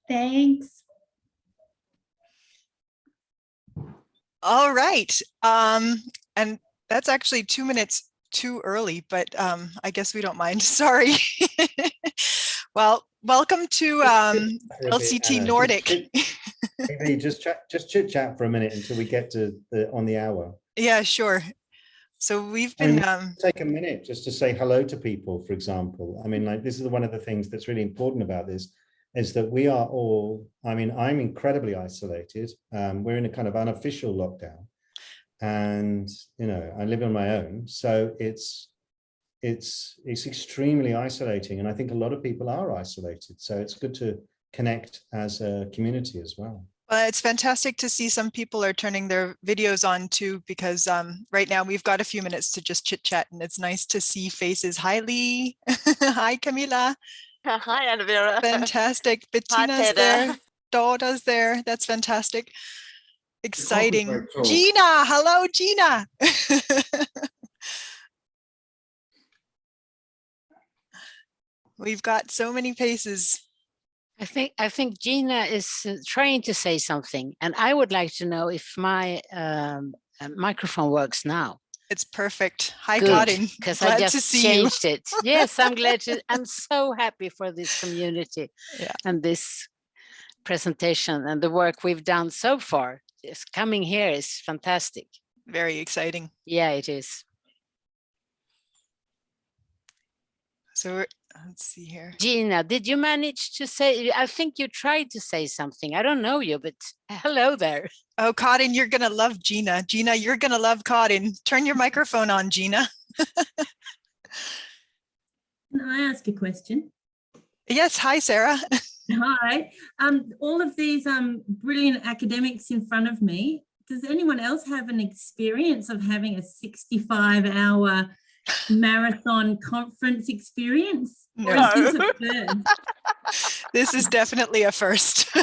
Thanks. All right. And that's actually 2 minutes too early, but I guess we don't mind. Sorry. Well, welcome to LCT Nordic. Maybe just chit chat for a minute until we get to on the hour. Yeah, sure. So we've been take a minute just to say hello to people, for example. I mean, like, this is one of the things that's really important about this, is that we are all, I mean, I'm incredibly isolated. We're in a kind of unofficial lockdown, and, you know, I live on my own. So it's extremely isolating. And I think a lot of people are isolated. So it's good to connect as a community as well. It's fantastic to see some people are turning their videos on too, because right now we've got a few minutes to just chit chat, and it's nice to see faces. Hi, Lee. Hi, Camilla. Hi, Anna-Vera. Fantastic. Bettina's there. Daughter's there. That's fantastic. Exciting. Gina. Hello, Gina. We've got so many faces. I think Gina is trying to say something, and I would like to know if my microphone works now. It's perfect. Hi, Good, Karin. because I just changed it. Yes, I'm glad to. I'm so happy for this community and this presentation and the work we've done so far. Just coming here is fantastic. Very exciting. Yeah, it is. So let's see here. Gina, did you manage to say, I think you tried to say something. I don't know you, but hello there. Oh, Karin, you're going to love Gina. Gina, you're going to love Karin. Turn your microphone on, Gina. Can I ask a question? Yes. Hi, Sarah. Hi. All of these brilliant academics in front of me, does anyone else have an experience of having a 65-hour marathon conference experience? No. Or is this a first? This is definitely a first.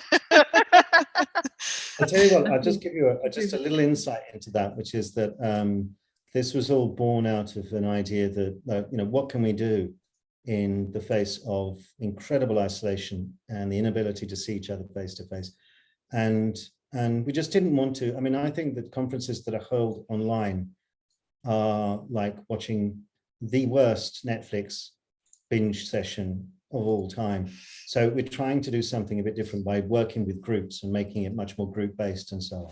I'll tell you what, I'll just give you just a little insight into that, which is that this was all born out of an idea that, you know, what can we do in the face of incredible isolation and the inability to see each other face to face. And we just didn't want to. I mean, I think that conferences that are held online are like watching the worst Netflix binge session of all time. So we're trying to do something a bit different by working with groups and making it much more group-based and so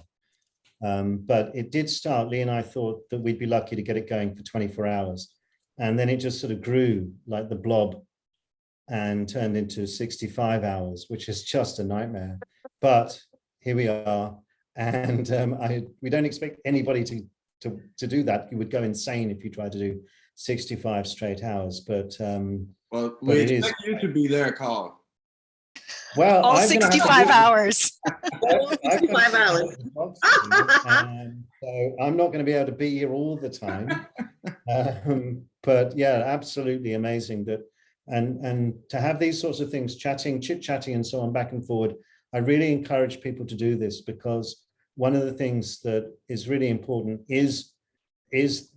on. But it did start, Lee and I thought that we'd be lucky to get it going for 24 hours. And then it just sort of grew like the blob and turned into 65 hours, which is just a nightmare. But here we are. And we don't expect anybody to do that. You would go insane if you tried to do 65 straight hours. But well, we expect you to be there, Carl. Well, all 65 hours. All 65 hours. So I'm not going to be able to be here all the time. But yeah, absolutely amazing that, and to have these sorts of things, chit-chatting and so on, back and forward. I really encourage people to do this, because one of the things that is really important is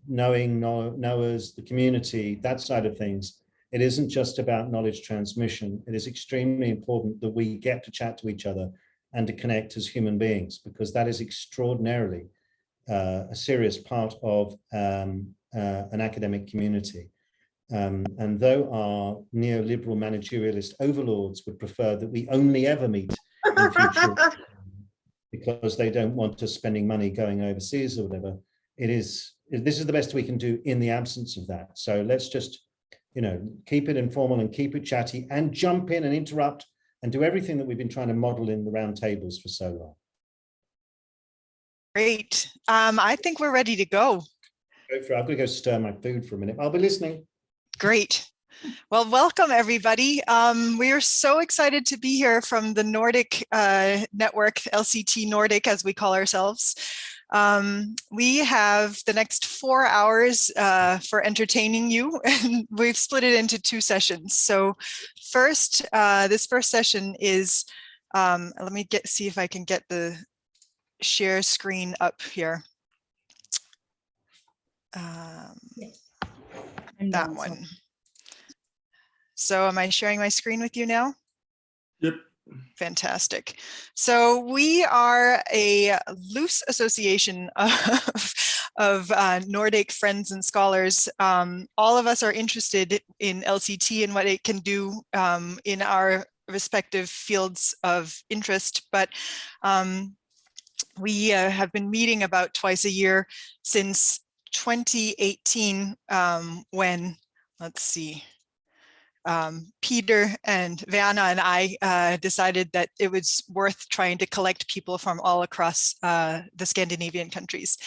knowing knowers, the community, that side of things. It isn't just about knowledge transmission. It is extremely important that we get to chat to each other and to connect as human beings, because that is extraordinarily a serious part of an academic community. And though our neoliberal managerialist overlords would prefer that we only ever meet in future because they don't want us spending money going overseas or whatever, this is the best we can do in the absence of that. So let's just, you know, keep it informal and keep it chatty and jump in and interrupt and do everything that we've been trying to model in the round tables for so long. Great. I think we're ready to go. I'm going to go stir my food for a minute. I'll be listening. Great. Well, welcome everybody. We are so excited to be here from the Nordic Network, LCT Nordic, as we call ourselves. We have the next 4 hours for entertaining you, and we've split it into 2 sessions. So first, this first session is, let me see if I can get the share screen up here. That one. So am I sharing my screen with you now? Yep. Fantastic. So we are a loose association of Nordic friends and scholars. All of us are interested in LCT and what it can do in our respective fields of interest, but we have been meeting about twice a year since 2018, when, let's see, Peder and Werner and I decided that it was worth trying to collect people from all across the Scandinavian countries.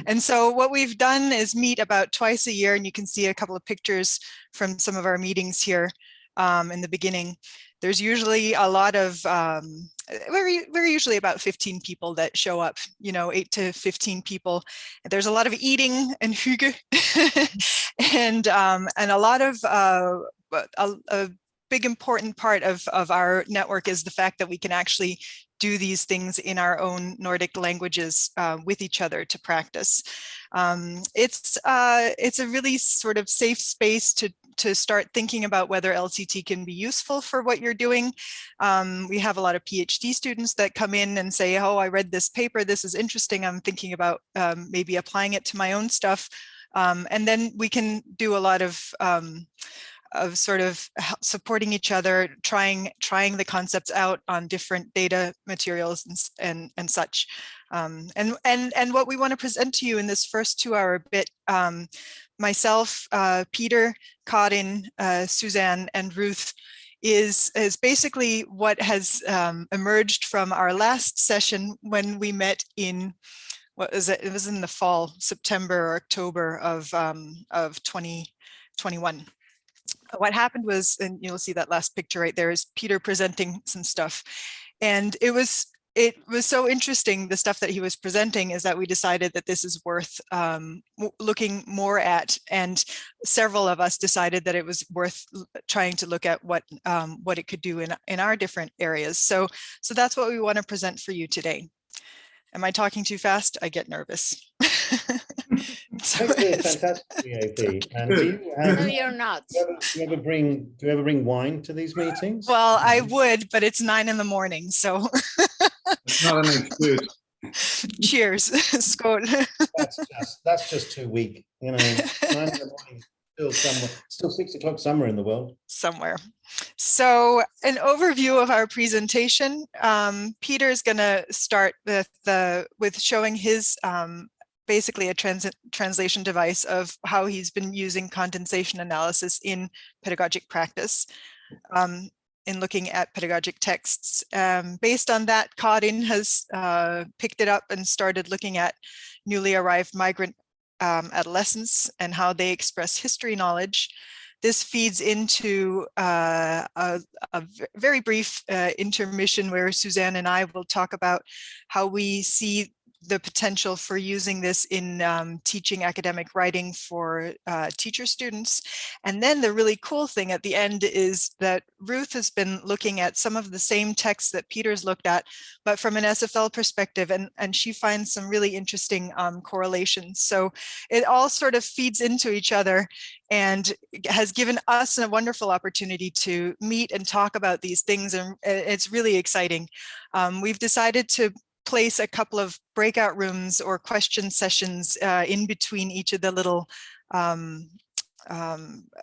And so what we've done is meet about twice a year, and you can see a couple of pictures from some of our meetings here in the beginning. There's usually a lot of, we're usually about 15 people that show up, you know, 8 to 15 people. There's a lot of eating and hygge and a lot of, a big important part of our network is the fact that we can actually do these things in our own Nordic languages with each other to practice. It's a really sort of safe space to start thinking about whether LCT can be useful for what you're doing. We have a lot of PhD students that come in and say, oh, I read this paper, this is interesting, I'm thinking about maybe applying it to my own stuff. And then we can do a lot of sort of supporting each other, trying the concepts out on different data materials and such. And what we want to present to you in this first 2-hour bit, myself, Peder, Karin, Susanne, and Ruth, is basically what has emerged from our last session when we met in, what was it? It was in the fall, September or October of 2021. What happened was, and you'll see that last picture right there, is Peder presenting some stuff. And it was so interesting, the stuff that he was presenting, is that we decided that this is worth looking more at. And several of us decided that it was worth trying to look at what it could do in our different areas. So that's what we want to present for you today. Am I talking too fast? I get nervous. So fantastic, EAP. And do you have, no, you're not. Do you ever bring wine to these meetings? Well, I would, but it's 9 in the morning, so. It's not an excuse. Cheers. Skål. That's just too weak. You know, 9 in the morning, still 6 o'clock somewhere in the world. Somewhere. So an overview of our presentation. Peder is going to start with showing his basically a translation device of how he's been using condensation analysis in pedagogic practice, in looking at pedagogic texts. Based on that, Karin has picked it up and started looking at newly arrived migrant adolescents and how they express history knowledge. This feeds into a very brief intermission where Susanne and I will talk about how we see the potential for using this in teaching academic writing for teacher students. And then the really cool thing at the end is that Ruth has been looking at some of the same texts that Peder's looked at, but from an SFL perspective, and she finds some really interesting correlations. So it all sort of feeds into each other and has given us a wonderful opportunity to meet and talk about these things, and it's really exciting. We've decided to place a couple of breakout rooms or question sessions in between each of the little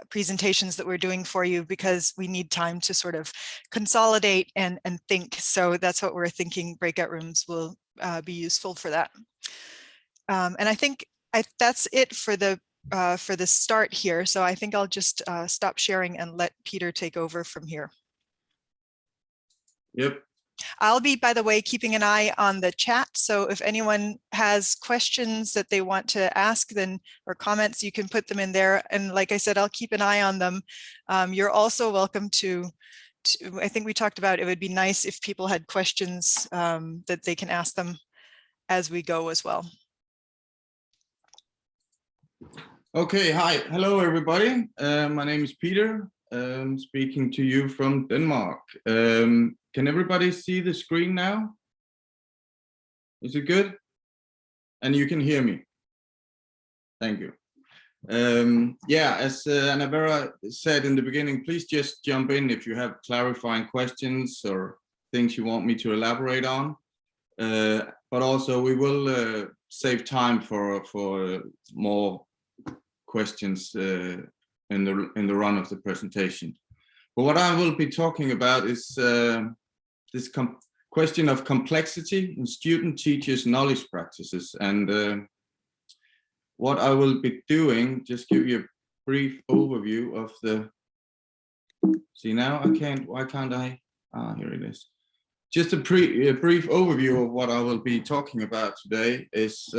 presentations that we're doing for you, because we need time to sort of consolidate and think. So that's what we're thinking, breakout rooms will be useful for that. And I think that's it for the start here. So I think I'll just stop sharing and let Peder take over from here. Yep. I'll be, by the way, keeping an eye on the chat. So if anyone has questions that they want to ask, then, or comments, you can put them in there. And like I said, I'll keep an eye on them. You're also welcome to, I think we talked about, it would be nice if people had questions that they can ask them as we go as well. Okay, hi, hello everybody. My name is Peder. Speaking to you from Denmark. Can everybody see the screen now? Is it good? And you can hear me. Thank you. Yeah, as Anna-Vera said in the beginning, please just jump in if you have clarifying questions or things you want me to elaborate on, but also we will save time for more questions in the run of the presentation. But what I will be talking about is this question of complexity in student teachers knowledge practices. And what I will be doing, just give you a brief overview of the, see now I can't, why can't I? Ah, here it is. Just a brief overview of what I will be talking about today is,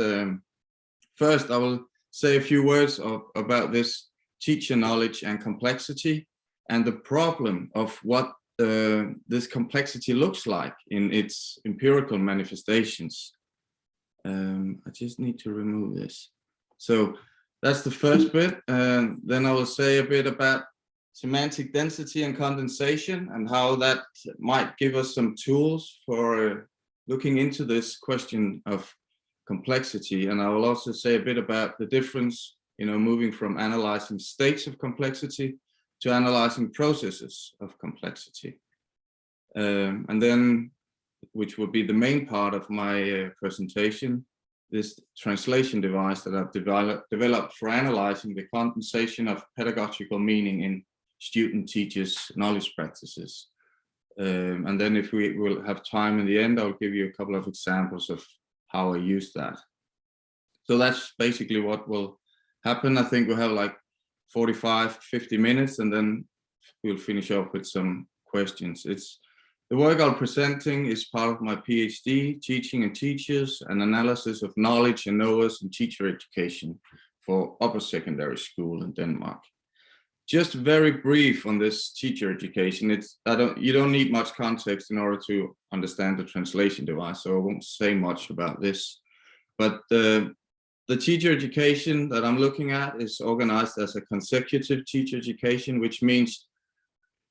first I will say a few words about this teacher knowledge and complexity and the problem of what this complexity looks like in its empirical manifestations. I just need to remove this. So that's the first bit, and then I will say a bit about semantic density and condensation and how that might give us some tools for looking into this question of complexity. And I will also say a bit about the difference, moving from analyzing states of complexity to analyzing processes of complexity. And then, which will be the main part of my presentation, this translation device that I've developed for analyzing the condensation of pedagogical meaning in student teachers knowledge practices. And then if we will have time in the end, I'll give you a couple of examples of how I use that. So that's basically what will happen. I think we'll have like 45-50 minutes, and then we'll finish up with some questions. The work I'm presenting is part of my PhD, Teaching and Teachers, an analysis of knowledge and knowers in teacher education for upper secondary school in Denmark. Just very brief on this teacher education. You don't need much context in order to understand the translation device, so I won't say much about this. But the teacher education that I'm looking at is organized as a consecutive teacher education, which means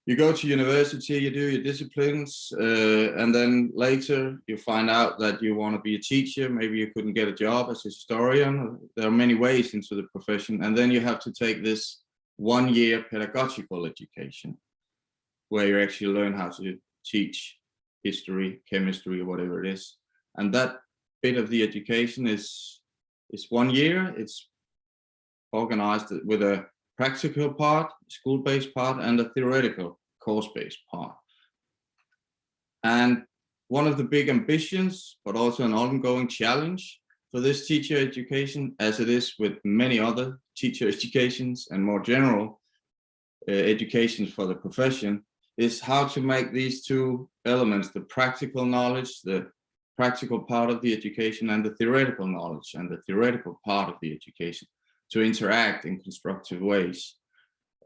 you go to university, you do your disciplines, and then later you find out that you want to be a teacher. Maybe you couldn't get a job as a historian. There are many ways into the profession. And then you have to take this 1-year pedagogical education, where you actually learn how to teach history, chemistry, or whatever it is. And that bit of the education is 1 year. It's organized with a practical part, school-based part, and a theoretical course-based part. And one of the big ambitions, but also an ongoing challenge for this teacher education, as it is with many other teacher educations and more general educations for the profession, is how to make these two elements, the practical knowledge, the practical part of the education, and the theoretical knowledge and the theoretical part of the education, to interact in constructive ways.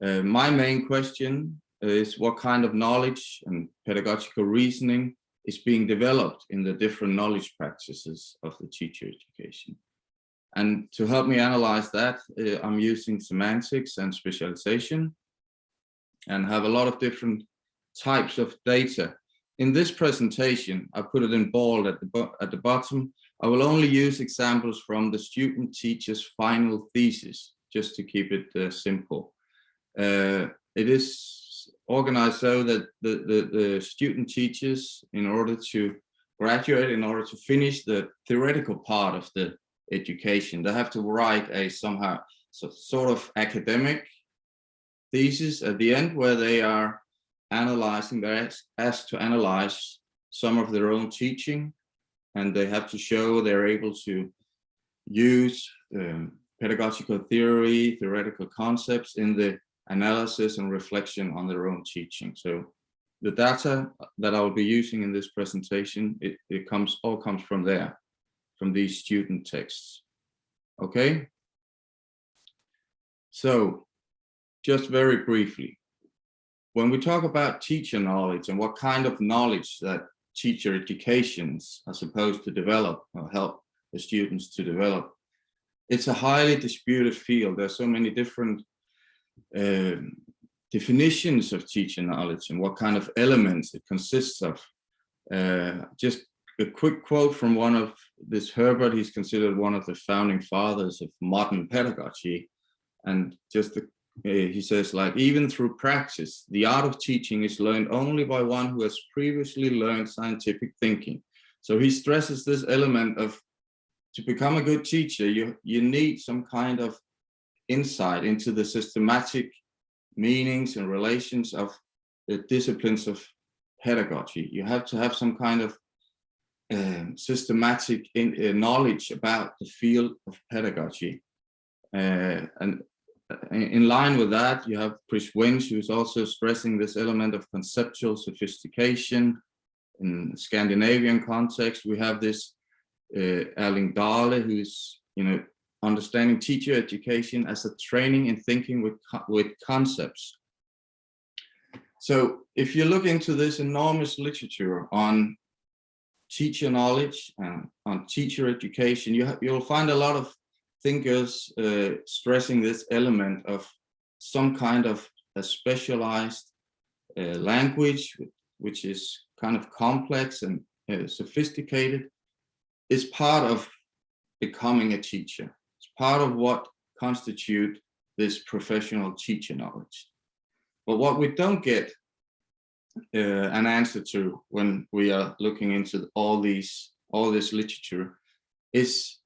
My main question is what kind of knowledge and pedagogical reasoning is being developed in the different knowledge practices of the teacher education. And to help me analyze that, I'm using semantics and specialization and have a lot of different types of data. In this presentation, I put it in bold at the bottom. I will only use examples from the student teacher's final thesis, just to keep it simple. It is organized so that the student teachers, in order to graduate, in order to finish the theoretical part of the education, they have to write a sort of academic thesis at the end, where they are analyzing, they're asked to analyze some of their own teaching, and they have to show they're able to use pedagogical theory, theoretical concepts in the analysis and reflection on their own teaching. So the data that I will be using in this presentation, it all comes from there, from these student texts. Okay. So just very briefly, when we talk about teacher knowledge and what kind of knowledge that teacher educations are supposed to develop or help the students to develop, it's a highly disputed field. There's so many different definitions of teacher knowledge and what kind of elements it consists of. Just a quick quote from one of this Herbert. He's considered one of the founding fathers of modern pedagogy. And just he says, like, even through practice, the art of teaching is learned only by one who has previously learned scientific thinking. So he stresses this element of, to become a good teacher, you need some kind of insight into the systematic meanings and relations of the disciplines of pedagogy. You have to have some kind of systematic knowledge about the field of pedagogy. And in line with that, you have Chris Winch, who is also stressing this element of conceptual sophistication. In Scandinavian context, we have this Erling Dahle, who's, understanding teacher education as a training in thinking with concepts. So if you look into this enormous literature on teacher knowledge and on teacher education, you'll find a lot of thinkers stressing this element of some kind of a specialized language, which is kind of complex and sophisticated, is part of becoming a teacher. It's part of what constitutes this professional teacher knowledge. But what we don't get an answer to when we are looking into all this literature is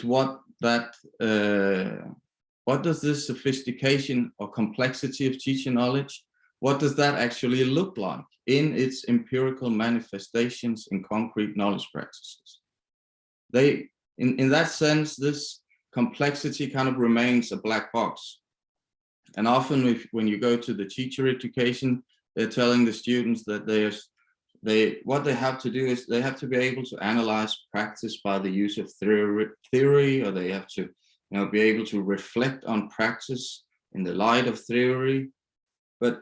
what does this sophistication or complexity of teacher knowledge, what does that actually look like in its empirical manifestations in concrete knowledge practices? In that sense, this complexity kind of remains a black box. And often when you go to the teacher education, they're telling the students that what they have to do is they have to be able to analyze practice by the use of theory, or they have to be able to reflect on practice in the light of theory. But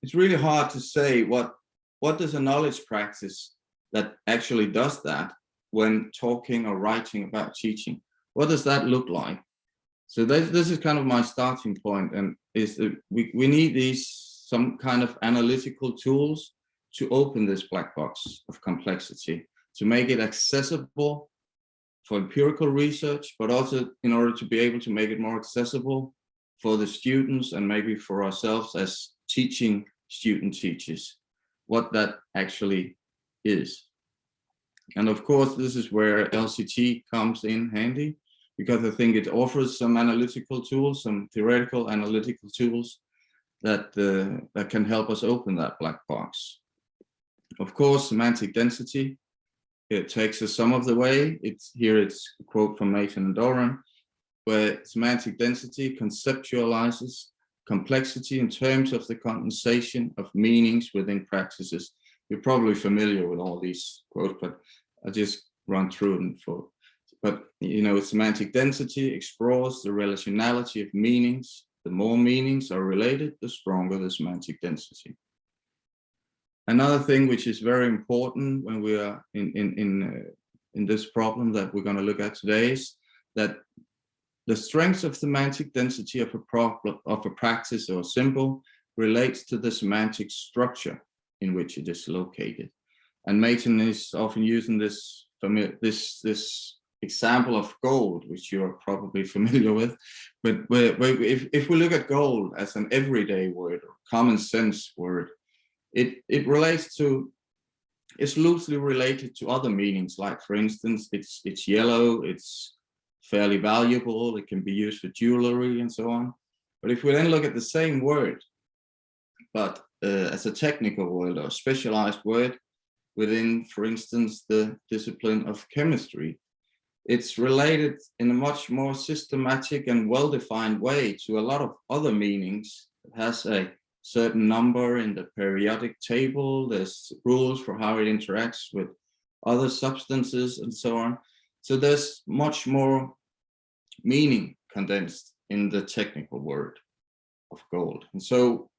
it's really hard to say what does a knowledge practice that actually does that when talking or writing about teaching. What does that look like? So this is kind of my starting point, and is that we need some kind of analytical tools to open this black box of complexity, to make it accessible for empirical research, but also in order to be able to make it more accessible for the students and maybe for ourselves as teaching student teachers, what that actually is. And of course, this is where LCT comes in handy, because I think it offers some analytical tools, some theoretical analytical tools that can help us open that black box. Of course, semantic density, it takes us some of the way. It's a quote from Mason and Doran, where semantic density conceptualizes complexity in terms of the condensation of meanings within practices. You're probably familiar with all these quotes, but I'll just run through them but semantic density explores the relationality of meanings. The more meanings are related, the stronger the semantic density. Another thing which is very important when we are in this problem that we're going to look at today is that the strength of semantic density of a practice or symbol relates to the semantic structure in which it is located. And Mason is often using this example of gold, which you're probably familiar with. But if we look at gold as an everyday word or common sense word, it relates to, it's loosely related to other meanings. Like, for instance, it's yellow, it's fairly valuable, it can be used for jewelry and so on. But if we then look at the same word, but as a technical word or specialized word within, for instance, the discipline of chemistry, it's related in a much more systematic and well-defined way to a lot of other meanings. It has a certain number in the periodic table, there's rules for how it interacts with other substances and so on. So there's much more meaning condensed in the technical word of gold. And so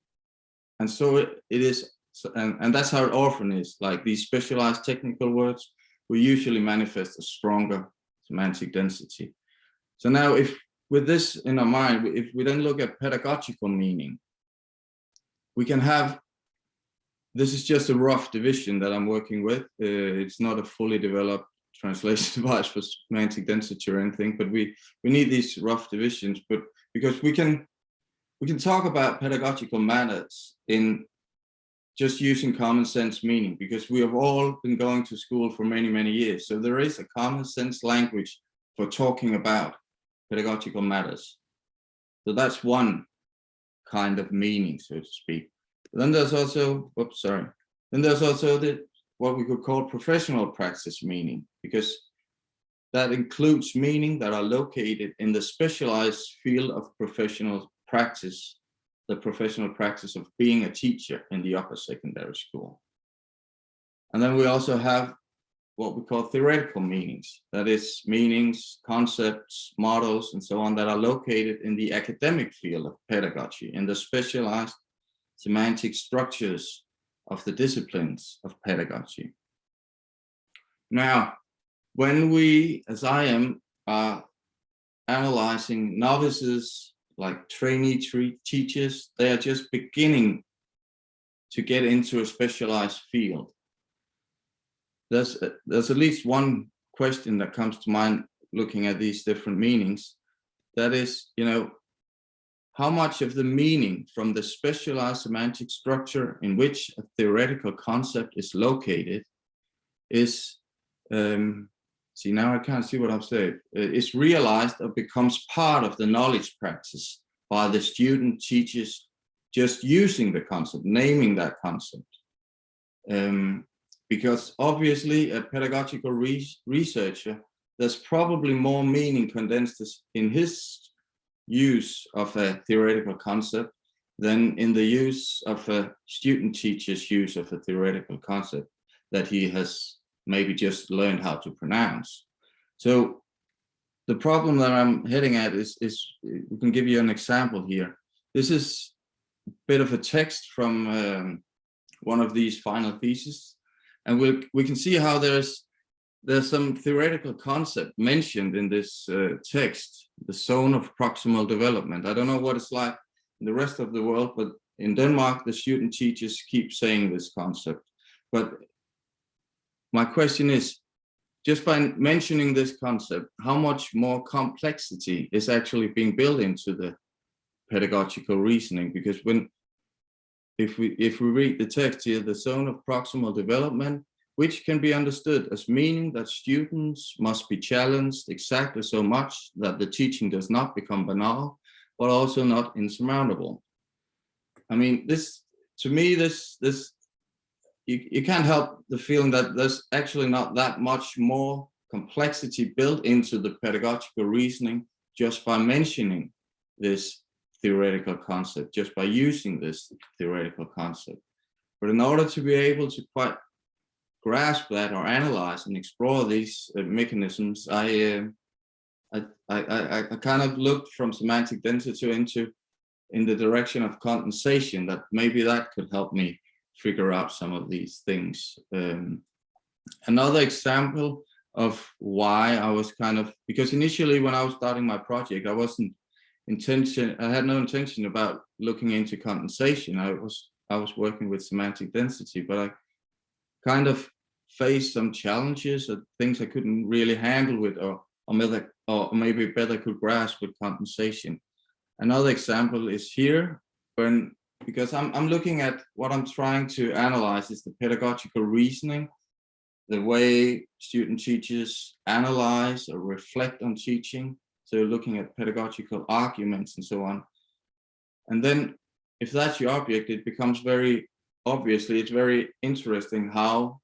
it is, and that's how it often is. Like, these specialized technical words will usually manifest a stronger semantic density. So now, if with this in our mind, if we then look at pedagogical meaning, we can have, this is just a rough division that I'm working with. It's not a fully developed translation device for semantic density or anything, but we need these rough divisions. But because we can talk about pedagogical matters in just using common sense meaning, because we have all been going to school for many, many years. So there is a common sense language for talking about pedagogical matters. So that's one kind of meaning, so to speak. Then there's also, then there's also what we could call professional practice meaning, because that includes meaning that are located in the specialized field of professional practice, the professional practice of being a teacher in the upper secondary school. And then we also have what we call theoretical meanings, that is meanings, concepts, models, and so on that are located in the academic field of pedagogy, in the specialized semantic structures of the disciplines of pedagogy. Now, when we, as I am, are analyzing novices like trainee teachers, they are just beginning to get into a specialized field. There's at least one question that comes to mind looking at these different meanings. That is, how much of the meaning from the specialized semantic structure in which a theoretical concept is located is, see, now I can't see what I've said, is realized or becomes part of the knowledge practice by the student teachers just using the concept, naming that concept. Because obviously a pedagogical researcher, there's probably more meaning condensed in his use of a theoretical concept than in the use of a student teacher's use of a theoretical concept that he has maybe just learned how to pronounce. So the problem that I'm heading at is we can give you an example here. This is a bit of a text from one of these final theses, and we can see how there's some theoretical concept mentioned in this text, the zone of proximal development. I don't know what it's like in the rest of the world, but in Denmark, the student teachers keep saying this concept. But my question is, just by mentioning this concept, how much more complexity is actually being built into the pedagogical reasoning? Because if we read the text here, the zone of proximal development, which can be understood as meaning that students must be challenged exactly so much that the teaching does not become banal, but also not insurmountable. I mean, to me, you can't help the feeling that there's actually not that much more complexity built into the pedagogical reasoning just by mentioning this theoretical concept, just by using this theoretical concept. But in order to be able to quite grasp that or analyze and explore these mechanisms, I kind of looked from semantic density in the direction of condensation, that maybe that could help me figure out some of these things. Another example of why I was because initially when I was starting my project, I had no intention about looking into condensation. I was working with semantic density, but I kind of faced some challenges or things I couldn't really handle with, or maybe better could grasp with condensation. Another example is here, because I'm looking at what I'm trying to analyze is the pedagogical reasoning, the way student teachers analyze or reflect on teaching. So looking at pedagogical arguments and so on. And then if that's your object, it becomes very obviously, it's very interesting how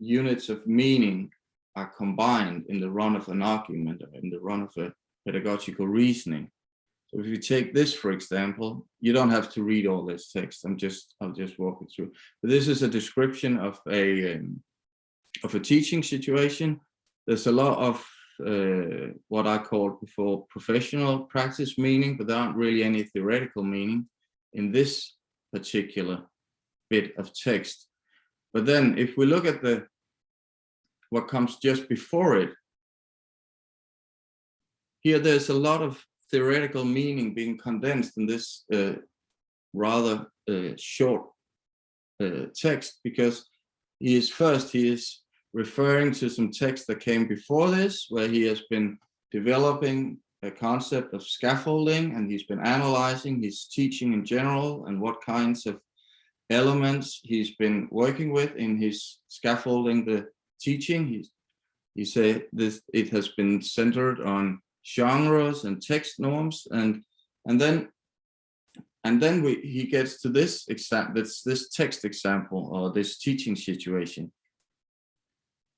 units of meaning are combined in the run of an argument, in the run of a pedagogical reasoning. So if you take this, for example, you don't have to read all this text. I'll just walk it through. But this is a description of a teaching situation. There's a lot of what I called before professional practice meaning, but there aren't really any theoretical meaning in this particular bit of text. But then if we look at what comes just before it, here there's a lot of theoretical meaning being condensed in this rather short text, because he is referring to some text that came before this, where he has been developing concept of scaffolding, and he's been analyzing his teaching in general and what kinds of elements he's been working with in his scaffolding the teaching. He said it has been centered on genres and text norms, and then he gets to this text example, or this teaching situation.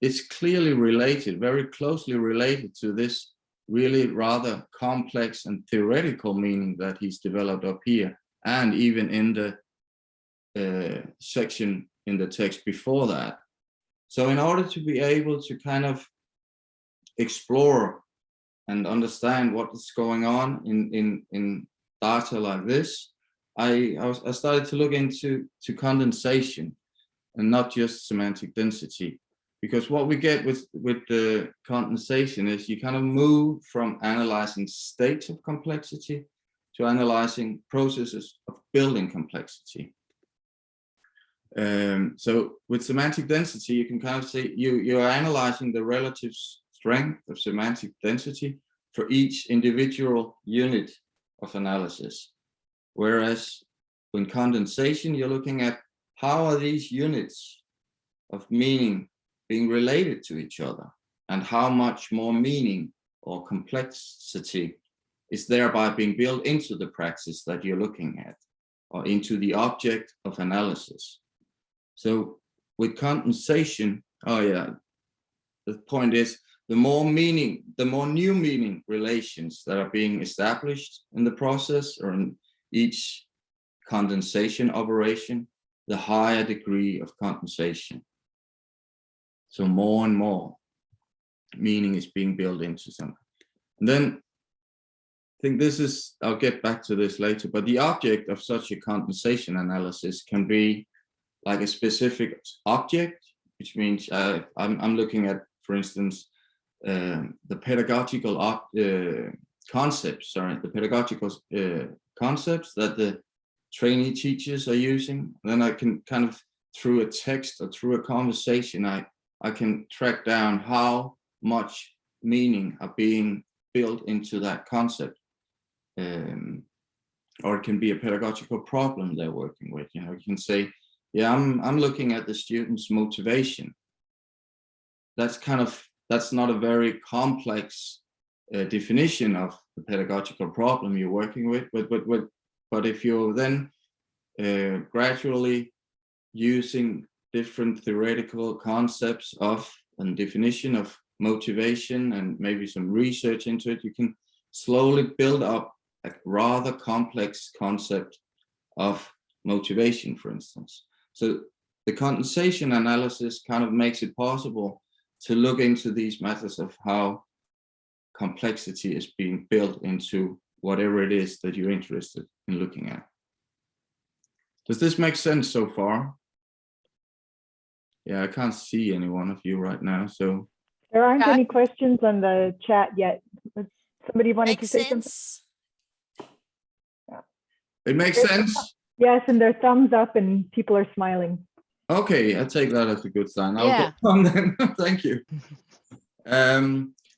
It's clearly related, very closely related to this really rather complex and theoretical meaning that he's developed up here, and even in the section in the text before that. So in order to be able to kind of explore and understand what is going on in data like this, I started to look into condensation and not just semantic density, because what we get with the condensation is you kind of move from analyzing states of complexity to analyzing processes of building complexity. So with semantic density, you can kind of say you are analyzing the relative strength of semantic density for each individual unit of analysis. Whereas in condensation, you're looking at how are these units of meaning being related to each other, and how much more meaning or complexity is thereby being built into the praxis that you're looking at, or into the object of analysis. So with condensation, the point is, the more new meaning relations that are being established in the process or in each condensation operation, the higher degree of condensation. So more and more meaning is being built into something. And then I think this is, I'll get back to this later, but the object of such a condensation analysis can be like a specific object, which means I'm looking at, for instance, the pedagogical concepts that the trainee teachers are using. And then I can kind of, through a text or through a conversation, I can track down how much meaning are being built into that concept. Or it can be a pedagogical problem they're working with. You know, you can say, yeah, I'm looking at the student's motivation. That's not a very complex definition of the pedagogical problem you're working with, but if you're then gradually using different theoretical concepts of and definition of motivation and maybe some research into it, you can slowly build up a rather complex concept of motivation, for instance. So the condensation analysis kind of makes it possible to look into these methods of how complexity is being built into whatever it is that you're interested in looking at. Does this make sense so far? Yeah, I can't see any one of you right now, so. There aren't any questions on the chat yet. Somebody wanted to say something? Yeah. It makes sense? Yes, and their thumbs up and people are smiling. Okay, I take that as a good sign. I'll Yeah. go on then. Thank you.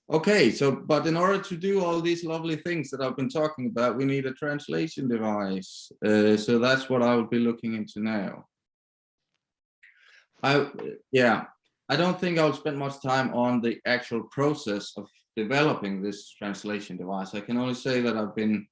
Okay, so, but in order to do all these lovely things that I've been talking about, we need a translation device. So that's what I will be looking into now. I don't think I'll spend much time on the actual process of developing this translation device. I can only say that I've been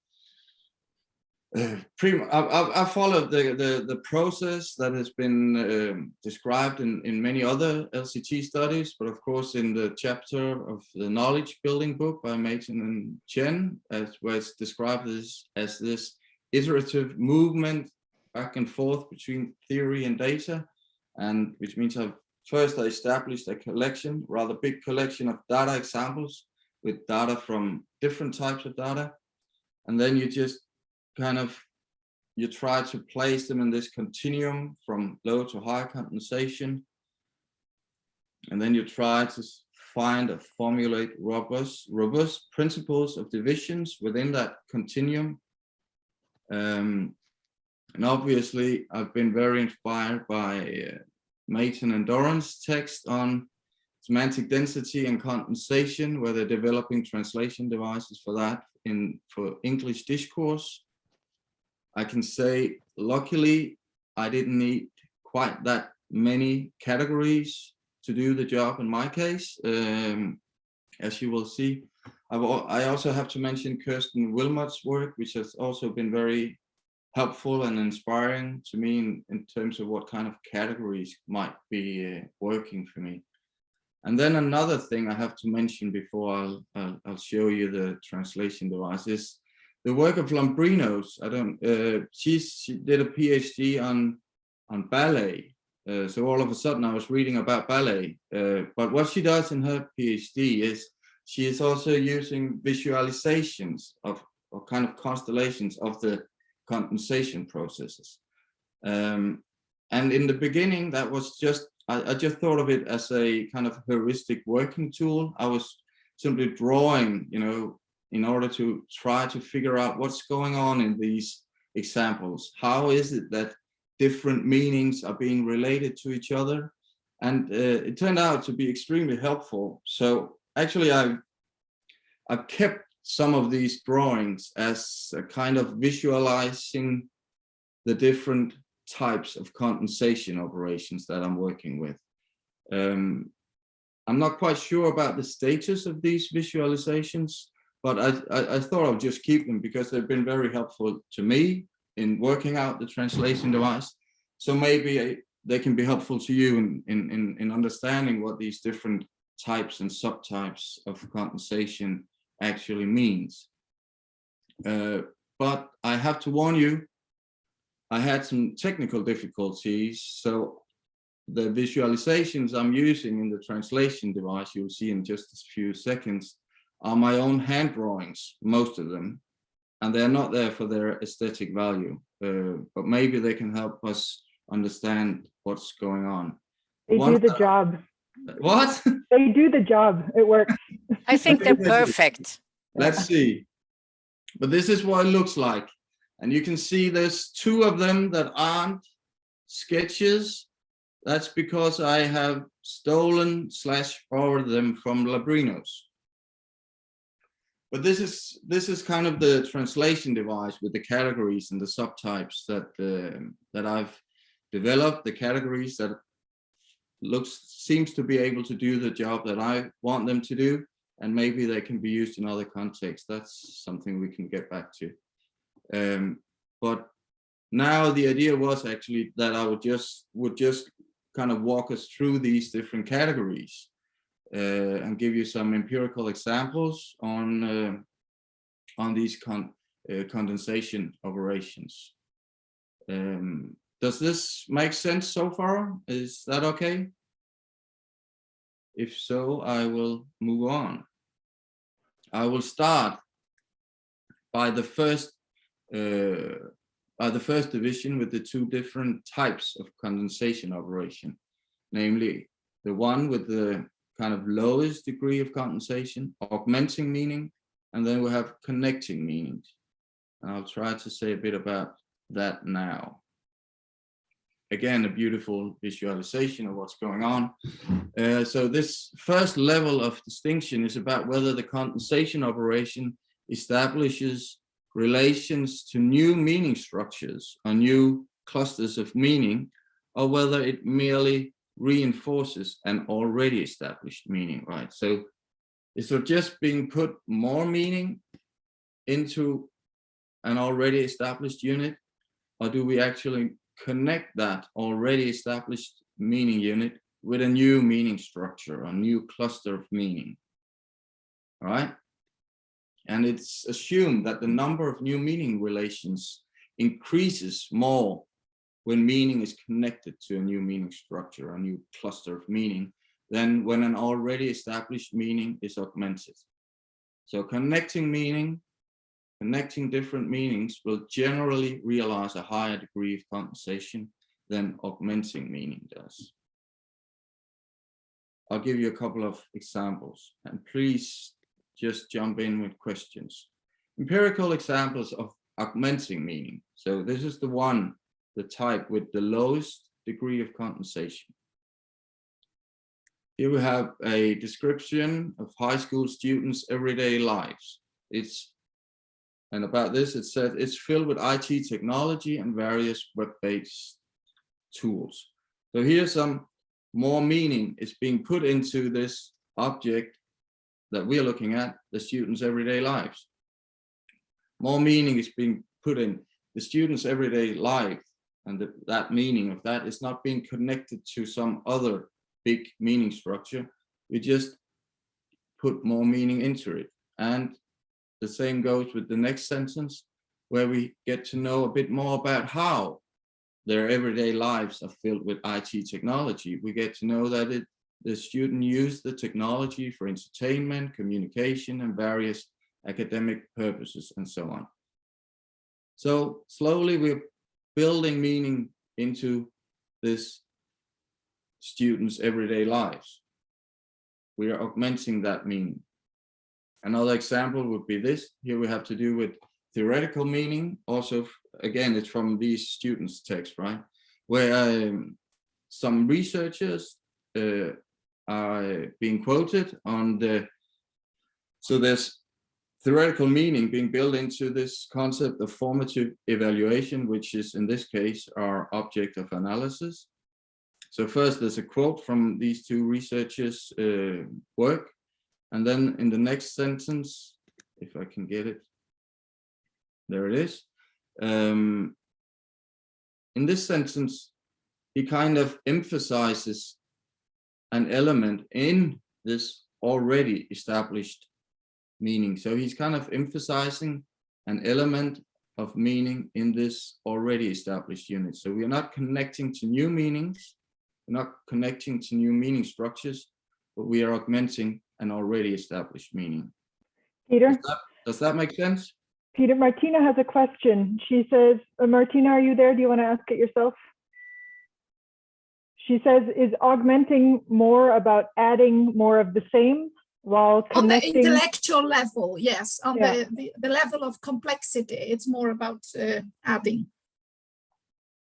I've followed the process that has been described in many other LCT studies, but of course in the chapter of the knowledge building book by Mason and Chen, where it's described as this iterative movement back and forth between theory and data, and which means I established a collection, rather big collection of data examples with data from different types of data, and then you just you try to place them in this continuum from low to high condensation, and then you try to find or formulate robust principles of divisions within that continuum. And obviously, I've been very inspired by Mason and Doran's text on semantic density and condensation, where they're developing translation devices for that for English discourse. I can say, luckily, I didn't need quite that many categories to do the job in my case, as you will see. I also have to mention Kirsten Wilmot's work, which has also been very helpful and inspiring to me in terms of what kind of categories might be working for me. And then another thing I have to mention before I'll show you the translation device is the work of Lombrinos. She did a PhD on ballet. So all of a sudden I was reading about ballet. But what she does in her PhD is she is also using visualizations of kind of constellations of the condensation processes. And in the beginning, that was just, I just thought of it as a kind of heuristic working tool. I was simply drawing, in order to try to figure out what's going on in these examples. How is it that different meanings are being related to each other? And it turned out to be extremely helpful. So actually, I've kept some of these drawings as a kind of visualizing the different types of condensation operations that I'm working with. I'm not quite sure about the status of these visualizations, but I thought I'll just keep them because they've been very helpful to me in working out the translation device. So maybe they can be helpful to you in understanding what these different types and subtypes of condensation actually means. But I have to warn you, I had some technical difficulties. So the visualizations I'm using in the translation device, you'll see in just a few seconds, are my own hand drawings, most of them, and they're not there for their aesthetic value, but maybe they can help us understand what's going on. They do the job. What? They do the job. It works. I think they're perfect. Let's see. But this is what it looks like. And you can see there's two of them that aren't sketches. That's because I have stolen/borrowed them from Lombrinos. But this is kind of the translation device with the categories and the subtypes that I've developed, the categories that seems to be able to do the job that I want them to do, and maybe they can be used in other contexts. That's something we can get back to. But now the idea was actually that I would just kind of walk us through these different categories and give you some empirical examples on these condensation operations. Does this make sense so far? Is that okay? If so, I will move on. I will start by the first division with the two different types of condensation operation, namely the one with the kind of lowest degree of condensation, augmenting meaning, and then we have connecting meanings. And I'll try to say a bit about that now. Again, a beautiful visualization of what's going on. So this first level of distinction is about whether the condensation operation establishes relations to new meaning structures or new clusters of meaning, or whether it merely reinforces an already established meaning, right? So is there just being put more meaning into an already established unit, or do we actually connect that already established meaning unit with a new meaning structure, a new cluster of meaning? All right. And it's assumed that the number of new meaning relations increases more when meaning is connected to a new meaning structure, a new cluster of meaning, than when an already established meaning is augmented. So connecting meaning, connecting different meanings will generally realize a higher degree of condensation than augmenting meaning does. I'll give you a couple of examples, and please just jump in with questions. Empirical examples of augmenting meaning. So this is the type with the lowest degree of condensation. here we have a description of high school students' everyday lives. And about this, it said it's filled with IT technology and various web-based tools. So here's some more meaning is being put into this object that we are looking at, the students' everyday lives. More meaning is being put in the students' everyday life, and that meaning of that is not being connected to some other big meaning structure. We just put more meaning into it. And the same goes with the next sentence, where we get to know a bit more about how their everyday lives are filled with IT technology. We get to know that the student used the technology for entertainment, communication, and various academic purposes, and so on. So slowly we're building meaning into this students' everyday lives. We are augmenting that meaning. Another example would be this. Here we have to do with theoretical meaning. Also, again, it's from these students' text, right? Where some researchers are being quoted on so there's theoretical meaning being built into this concept of formative evaluation, which is in this case our object of analysis. So first there's a quote from these two researchers' work. And then in the next sentence, if I can get it, there it is. In this sentence, he kind of emphasizes an element in this already established meaning. So he's kind of emphasizing an element of meaning in this already established unit. So we are not connecting to new meanings, we're not connecting to new meaning structures, but we are augmenting an already established meaning. Peter? Does that make sense? Peter, Martina has a question. She says, Martina, are you there? Do you want to ask it yourself? She says, is augmenting more about adding more of the same while connecting? On the intellectual level, yes. On the level of complexity, it's more about adding.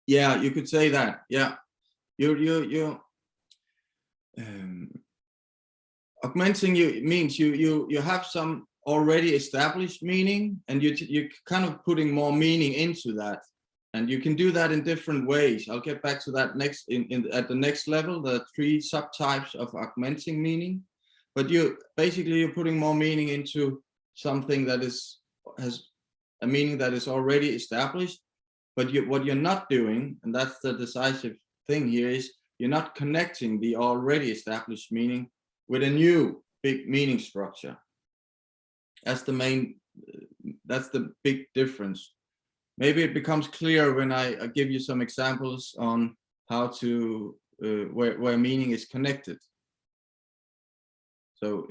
Yeah, you could say that. Yeah, augmenting means you have some already established meaning, and you're kind of putting more meaning into that, and you can do that in different ways. I'll get back to that next at the next level, the 3 subtypes of augmenting meaning. But you're putting more meaning into something that has a meaning that is already established. But what you're not doing, and that's the decisive thing here, is you're not connecting the already established meaning with a new big meaning structure. That's the big difference. Maybe it becomes clear when I give you some examples on how to where meaning is connected. So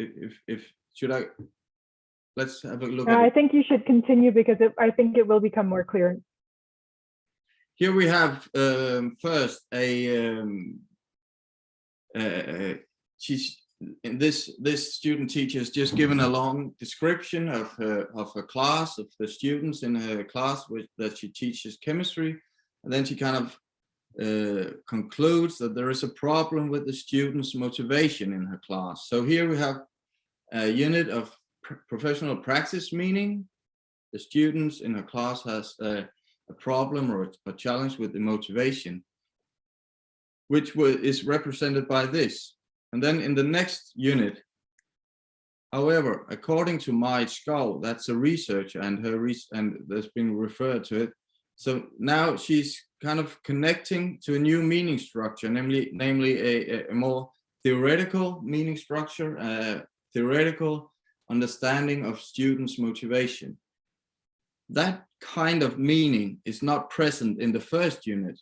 let's have a look at it. I think you should continue because I think it will become more clear. Here we have first this student teacher has just given a long description of her class, of the students in her class that she teaches chemistry, and then she kind of concludes that there is a problem with the students' motivation in her class. So here we have a unit of professional practice meaning. The students in her class has a problem or a challenge with the motivation, which is represented by this. And then in the next unit, however, according to Maid Skull, that's a researcher, and there's been referred to it. So now she's kind of connecting to a new meaning structure, namely a more theoretical meaning structure, a theoretical understanding of students' motivation. That kind of meaning is not present in the first unit,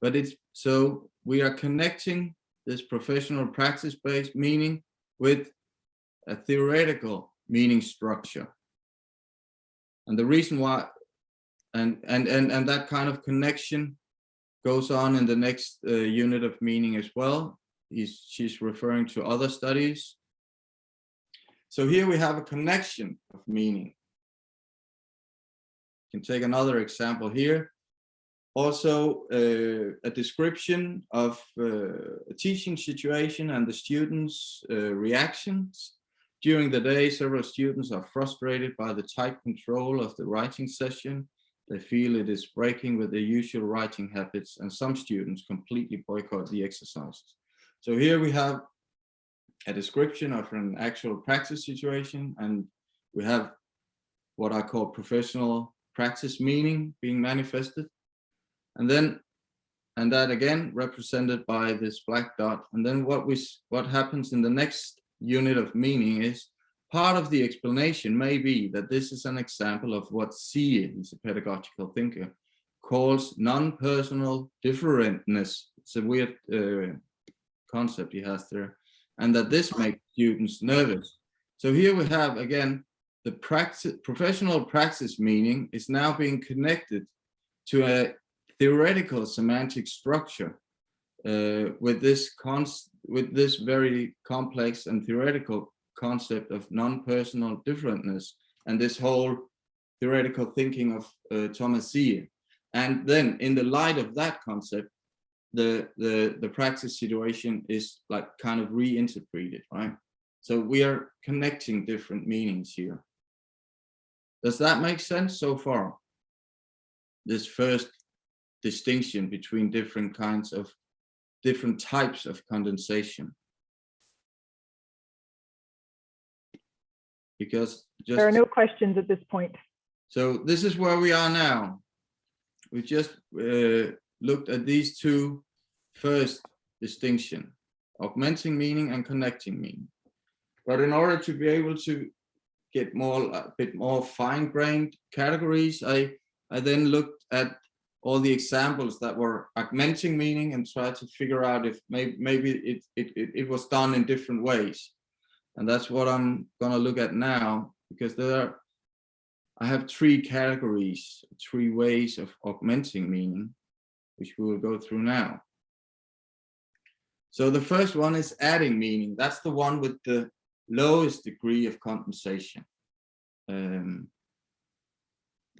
but so we are connecting this professional practice-based meaning with a theoretical meaning structure. And the reason why, and that kind of connection goes on in the next unit of meaning as well. She's referring to other studies. So here we have a connection of meaning. You can take another example here. also a description of a teaching situation and the students' reactions. During the day, several students are frustrated by the tight control of the writing session. They feel it is breaking with their usual writing habits, and some students completely boycott the exercises. So here we have a description of an actual practice situation, and we have what I call professional practice meaning being manifested. And that again represented by this black dot. And then what happens in the next unit of meaning is part of the explanation may be that this is an example of what Sie, he's a pedagogical thinker, calls non-personal differentness. It's a weird concept he has there, and that this makes students nervous. So here we have again the professional practice meaning is now being connected to a theoretical semantic structure with this very complex and theoretical concept of non-personal differentness and this whole theoretical thinking of Thomas Sie. And then in the light of that concept, the practice situation is like kind of reinterpreted, right? So we are connecting different meanings here. Does that make sense so far? This first distinction between different types of condensation. Because there are no questions at this point. So this is where we are now. We just looked at these two first distinction, augmenting meaning and connecting meaning. But in order to be able to get a bit more fine-grained categories, I then looked at all the examples that were augmenting meaning and tried to figure out if maybe it was done in different ways. And that's what I'm gonna look at now, because I have three categories, three ways of augmenting meaning, which we will go through now. So the first one is adding meaning. That's the one with the lowest degree of condensation. When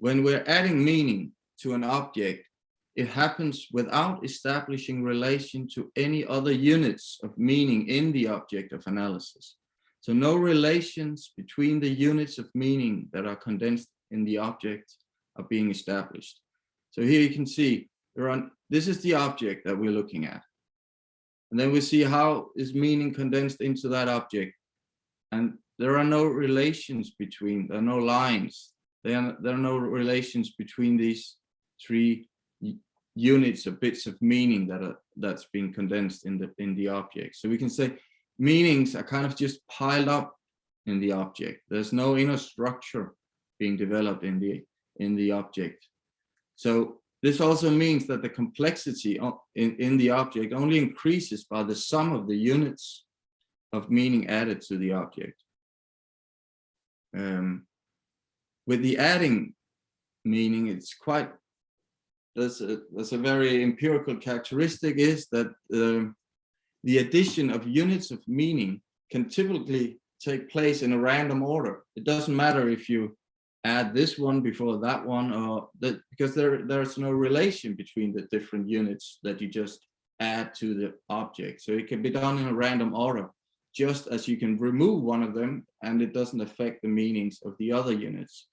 we're adding meaning to an object, it happens without establishing relation to any other units of meaning in the object of analysis. So no relations between the units of meaning that are condensed in the object are being established. So here you can see, this is the object that we're looking at. And then we see how is meaning condensed into that object. And there are no relations between, there are no lines. There are no relations between these three units or bits of meaning that's being condensed in the object. So we can say meanings are kind of just piled up in the object. There's no inner structure being developed in the object. So this also means that the complexity in the object only increases by the sum of the units of meaning added to the object. With the adding meaning, it's quite, there's a very empirical characteristic is that the addition of units of meaning can typically take place in a random order. It doesn't matter if you add this one before that one, or that, because there's no relation between the different units that you just add to the object. So it can be done in a random order, just as you can remove one of them and it doesn't affect the meanings of the other units.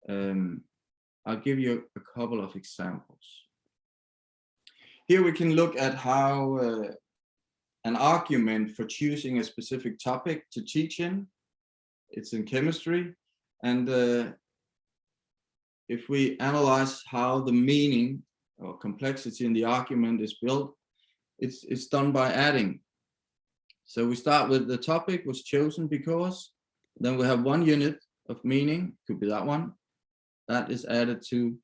I'll give you a couple of examples. Here we can look at how an argument for choosing a specific topic to teach in, it's in chemistry. And if we analyze how the meaning or complexity in the argument is built, it's done by adding. So we start with the topic was chosen because, then we have one unit of meaning, could be that one, that is added to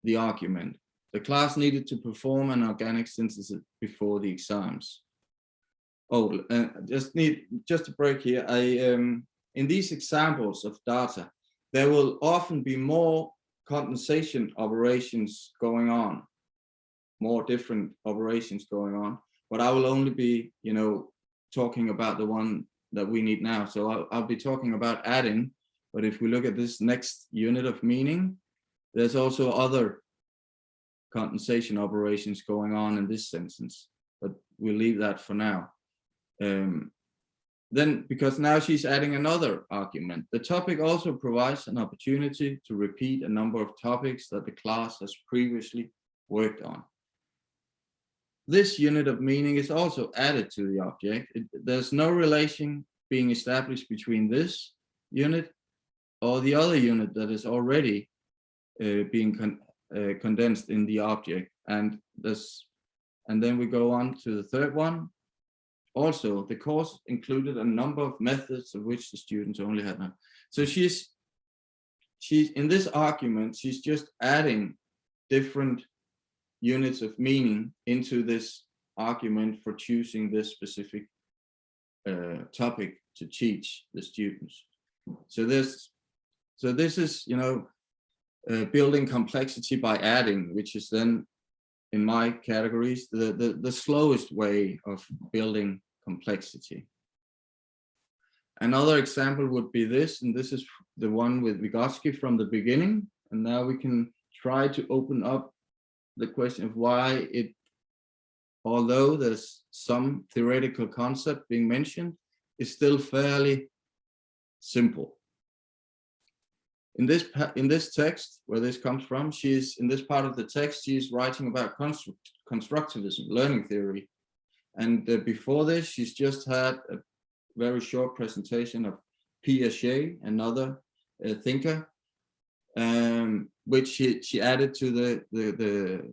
the argument. The class needed to perform an organic synthesis before the exams. Oh, just a break here. In these examples of data, there will often be more condensation operations going on, more different operations going on, but I will only be, talking about the one that we need now. So I'll be talking about adding, but if we look at this next unit of meaning, there's also other condensation operations going on in this sentence, but we'll leave that for now. Then, because now she's adding another argument, the topic also provides an opportunity to repeat a number of topics that the class has previously worked on. This unit of meaning is also added to the object. There's no relation being established between this unit or the other unit that is already being condensed in the object. And then we go on to the third one. Also, the course included a number of methods of which the students only had none. So she's in this argument, she's just adding different units of meaning into this argument for choosing this specific topic to teach the students. So this is, you know, building complexity by adding, which is then, in my categories, the slowest way of building complexity. Another example would be this, and this is the one with Vygotsky from the beginning. And now we can try to open up the question of why it, although there's some theoretical concept being mentioned, is still fairly simple. In this text, where this comes from, in this part of the text, she's writing about constructivism, learning theory. And before this, she's just had a very short presentation of Piaget, another thinker, which she added to the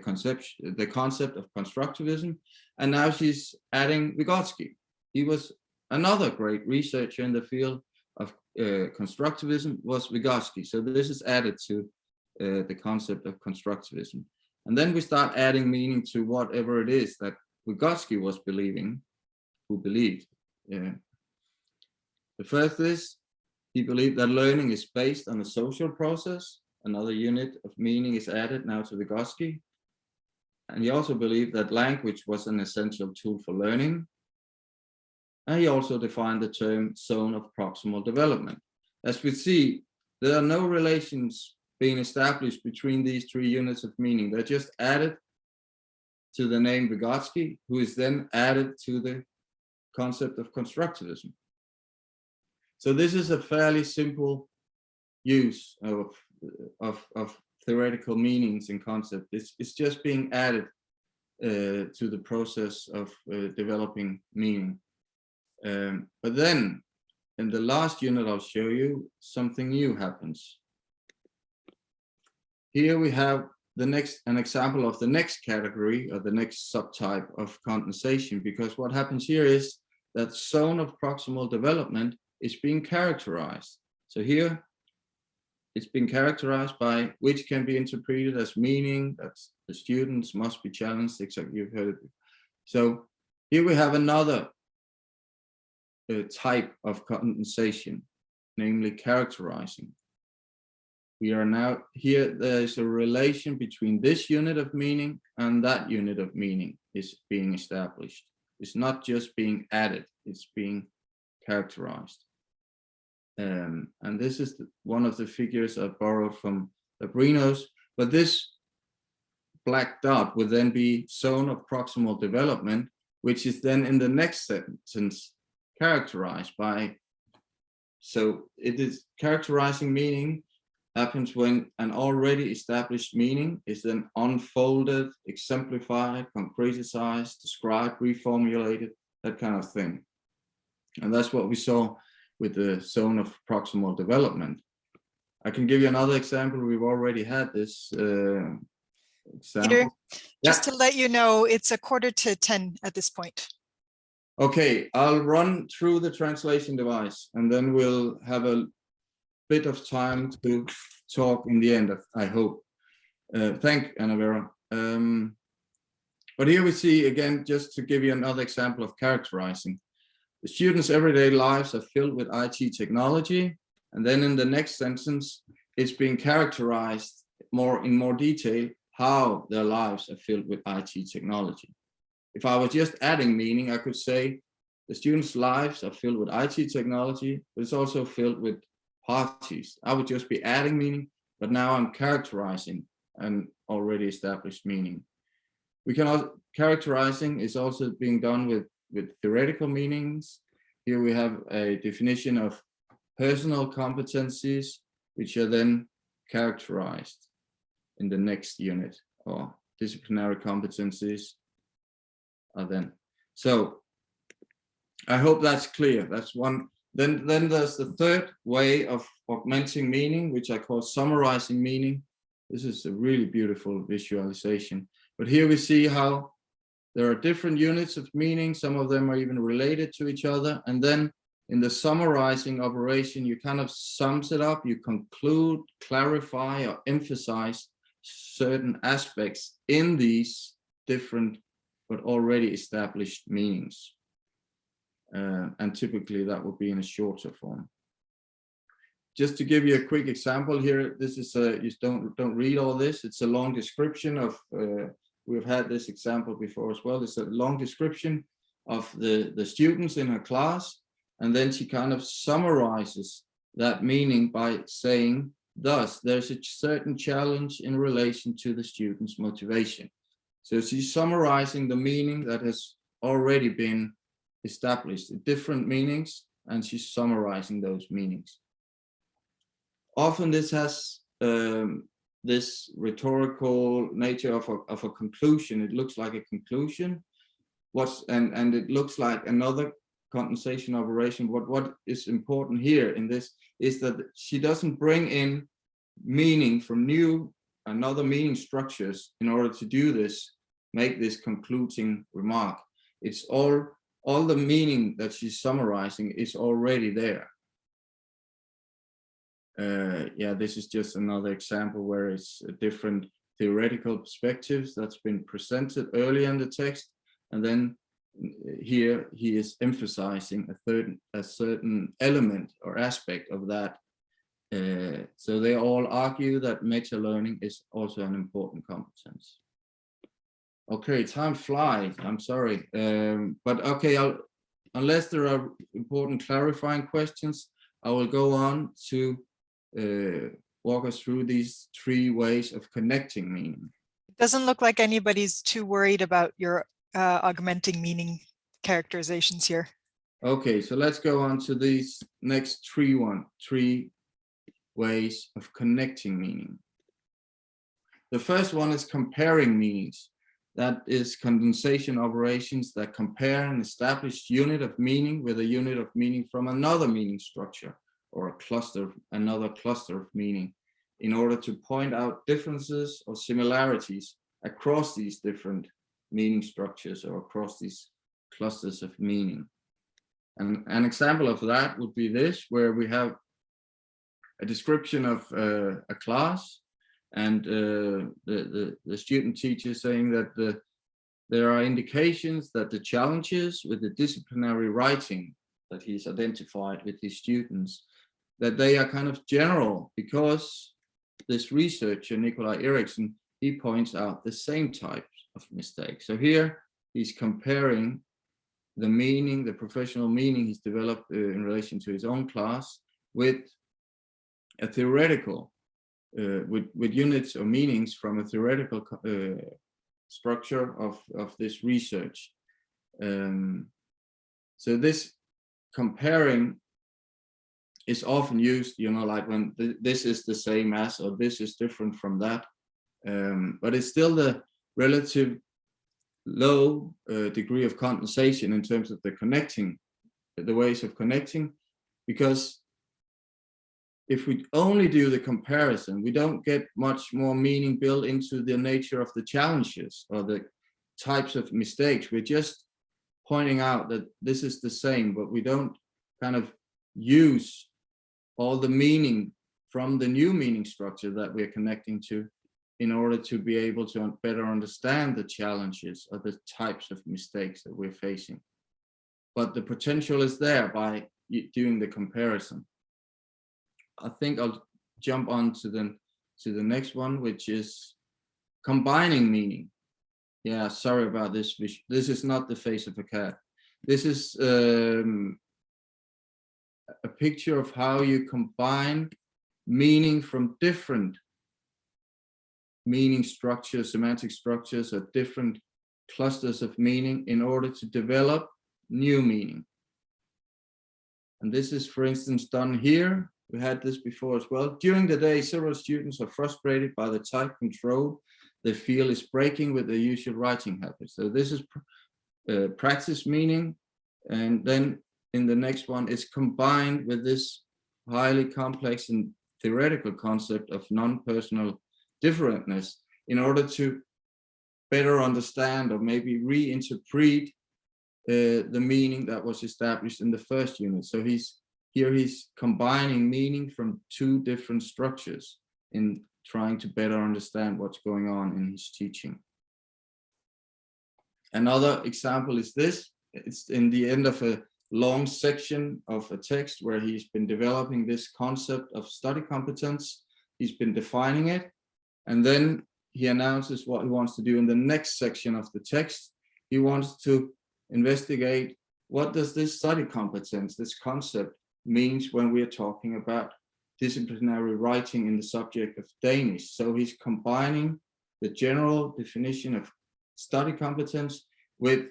concept of constructivism. And now she's adding Vygotsky. He was another great researcher in the field of constructivism, was Vygotsky. So this is added to the concept of constructivism. And then we start adding meaning to whatever it is that Vygotsky was who believed. The first is, he believed that learning is based on a social process. Another unit of meaning is added now to Vygotsky. And he also believed that language was an essential tool for learning. And he also defined the term zone of proximal development. As we see, there are no relations being established between these three units of meaning. They're just added to the name Vygotsky, who is then added to the concept of constructivism. So this is a fairly simple use of theoretical meanings and concepts. It's just being added to the process of developing meaning. But then in the last unit I'll show you, something new happens. Here we have an example of the next category, or the next subtype of condensation, because what happens here is that zone of proximal development is being characterized. So here it's been characterized by which can be interpreted as meaning that the students must be challenged, exactly, you've heard it. So here we have another type of condensation, namely characterizing. We are now here, there's a relation between this unit of meaning and that unit of meaning is being established. It's not just being added, it's being characterized. And this is one of the figures I borrowed from Abrinos, but this black dot would then be zone of proximal development, which is then in the next sentence characterized by, so it is characterizing meaning happens when an already established meaning is then unfolded, exemplified, concretized, described, reformulated, that kind of thing. And that's what we saw with the zone of proximal development. I can give you another example. We've already had this example. Peter, just to let you know, it's 9:45 at this point. Okay, I'll run through the translation device and then we'll have a bit of time to talk in the end, I hope. Thank Anna-Vera. But here we see, again, just to give you another example of characterizing. The students' everyday lives are filled with IT technology, and then in the next sentence, it's being characterized in more detail how their lives are filled with IT technology. If I was just adding meaning, I could say the students' lives are filled with IT technology, but it's also filled with parties. I would just be adding meaning, but now I'm characterizing an already established meaning. We can also, characterizing is also being done with theoretical meanings. Here we have a definition of personal competencies, which are then characterized in the next unit, or disciplinary competencies are then. So I hope that's clear. That's one. Then there's the third way of augmenting meaning, which I call summarizing meaning. This is a really beautiful visualization. But here we see how there are different units of meaning. Some of them are even related to each other. And then in the summarizing operation, you kind of sums it up, you conclude, clarify, or emphasize certain aspects in these different but already established meanings. And typically that would be in a shorter form. Just to give you a quick example here, this is you don't read all this. It's a long description of, we've had this example before as well. It's a long description of the students in her class. And then she kind of summarizes that meaning by saying, thus, there's a certain challenge in relation to the student's motivation. So she's summarizing the meaning that has already been established in different meanings, and she's summarizing those meanings. Often this has this rhetorical nature of a conclusion. It looks like a conclusion, and it looks like another condensation operation. But what is important here in this is that she doesn't bring in meaning from another meaning structures in order to do this, make this concluding remark. It's all the meaning that she's summarizing is already there. Yeah, this is just another example where it's different theoretical perspectives that's been presented earlier in the text, and then here he is emphasizing a certain element or aspect of that. So they all argue that meta-learning is also an important competence. Okay, time flies, I'm sorry. But okay, unless there are important clarifying questions, I will go on to walk us through these three ways of connecting meaning. It doesn't look like anybody's too worried about your augmenting meaning characterizations here. Okay, so let's go on to these next three ways of connecting meaning. The first one is comparing meanings. That is condensation operations that compare an established unit of meaning with a unit of meaning from another meaning structure or a cluster, another cluster of meaning, in order to point out differences or similarities across these different meaning structures or across these clusters of meaning. And an example of that would be this, where we have a description of a class, and the student teacher saying that there are indications that the challenges with the disciplinary writing that he's identified with his students, that they are kind of general, because this researcher, Nikolai Eriksen, he points out the same types of mistakes. So here he's comparing the meaning, the professional meaning he's developed in relation to his own class with a theoretical, with units or meanings from a theoretical structure of this research. So this comparing is often used, you know, like when this is the same as, or this is different from that. But it's still the relative low degree of condensation in terms of the ways of connecting, because if we only do the comparison, we don't get much more meaning built into the nature of the challenges or the types of mistakes. We're just pointing out that this is the same, but we don't kind of use all the meaning from the new meaning structure that we're connecting to in order to be able to better understand the challenges or the types of mistakes that we're facing. But the potential is there by doing the comparison. I think I'll jump on to the next one, which is combining meaning. Yeah, sorry about this. This is not the face of a cat. This is a picture of how you combine meaning from different meaning structures, semantic structures, or different clusters of meaning in order to develop new meaning. And this is, for instance, done here. We had this before as well. During the day, several students are frustrated by the tight control they feel is breaking with their usual writing habits. So this is practice meaning. And then in the next one is combined with this highly complex and theoretical concept of non-personal differentness in order to better understand or maybe reinterpret the meaning that was established in the first unit. So he's combining meaning from two different structures in trying to better understand what's going on in his teaching. Another example is this. It's in the end of a long section of a text where he's been developing this concept of study competence. He's been defining it, and then he announces what he wants to do in the next section of the text. He wants to investigate what does this study competence, this concept, means when we are talking about disciplinary writing in the subject of Danish. So he's combining the general definition of study competence with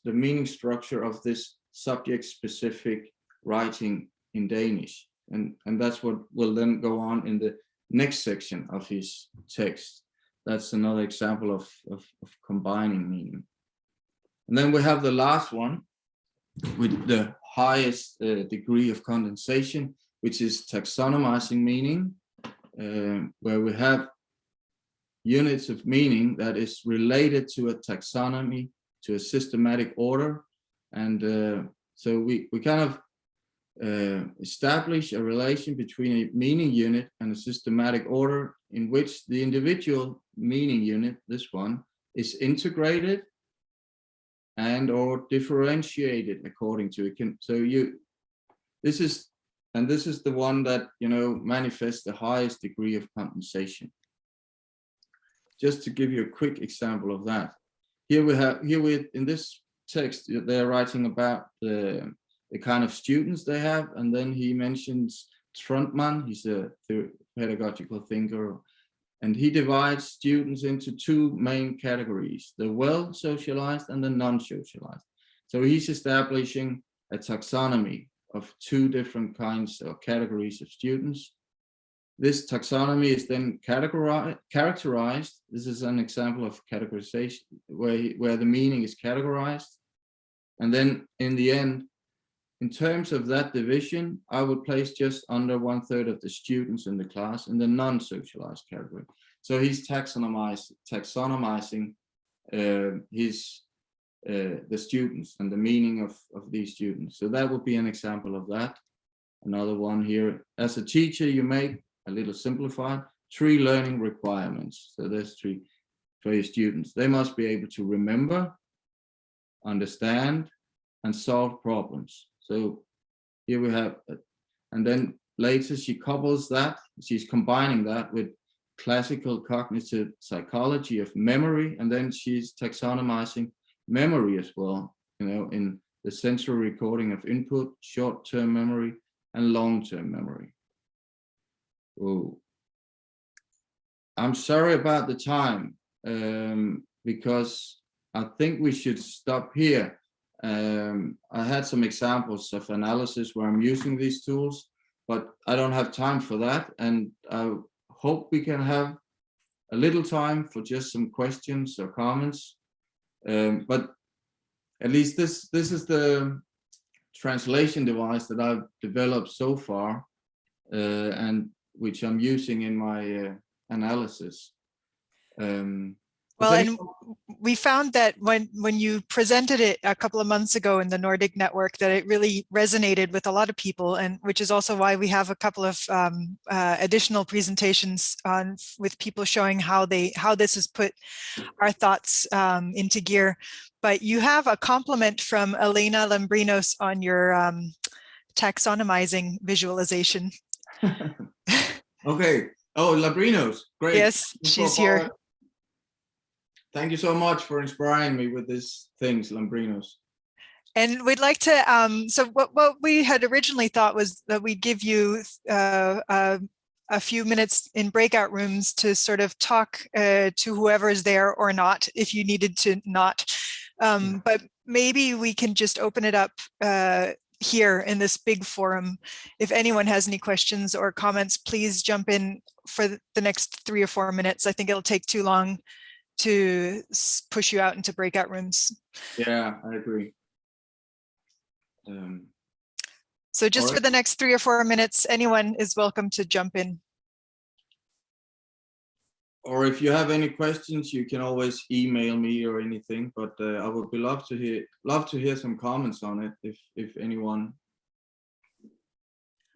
the meaning structure of this subject-specific writing in Danish. And that's what will then go on in the next section of his text. That's another example of combining meaning. And then we have the last one with the highest degree of condensation, which is taxonomizing meaning, where we have units of meaning that is related to a taxonomy, to a systematic order. And so we kind of establish a relation between a meaning unit and a systematic order in which the individual meaning unit, this one, is integrated and or differentiated according to it. This is the one that, you know, manifests the highest degree of condensation. Just to give you a quick example of that, in this text, they're writing about the kind of students they have, and then he mentions Trundtmann. He's a pedagogical thinker, and he divides students into two main categories: the well-socialized and the non-socialized. So he's establishing a taxonomy of two different kinds or categories of students. This taxonomy is then characterized. This is an example of categorization where the meaning is categorized. And then in the end, in terms of that division, I would place just under 1/3 of the students in the class in the non-socialized category. So he's taxonomizing the students and the meaning of these students. So that would be an example of that. Another one here, as a teacher, you make, a little simplified, 3 learning requirements. So there's 3 for your students. They must be able to remember, understand, and solve problems. So here we have, and then later she couples that, she's combining that with classical cognitive psychology of memory, and then she's taxonomizing memory as well, you know, in the sensory recording of input, short-term memory, and long-term memory. Oh, I'm sorry about the time, because I think we should stop here. I had some examples of analysis where I'm using these tools, but I don't have time for that. And I hope we can have a little time for just some questions or comments. But at least this is the translation device that I've developed so far, and which I'm using in my analysis. Well, and we found that when you presented it a couple of months ago in the Nordic Network, that it really resonated with a lot of people, and which is also why we have a couple of additional presentations with people showing how this has put our thoughts into gear. But you have a compliment from Elena Lambrinos on your taxonomizing visualization. Okay. Oh, Lambrinos, great. Yes, she's here. Thank you so much for inspiring me with these things, Lambrinos. And we'd like to, so what we had originally thought was that we'd give you a few minutes in breakout rooms to sort of talk to whoever is there or not, if you needed to not. But maybe we can just open it up here in this big forum. If anyone has any questions or comments, please jump in for the next 3 or 4 minutes. I think it'll take too long to push you out into breakout rooms. Yeah, I agree. So just for the next 3 or 4 minutes, anyone is welcome to jump in. Or if you have any questions, you can always email me or anything. But I would be love to hear some comments on it if anyone.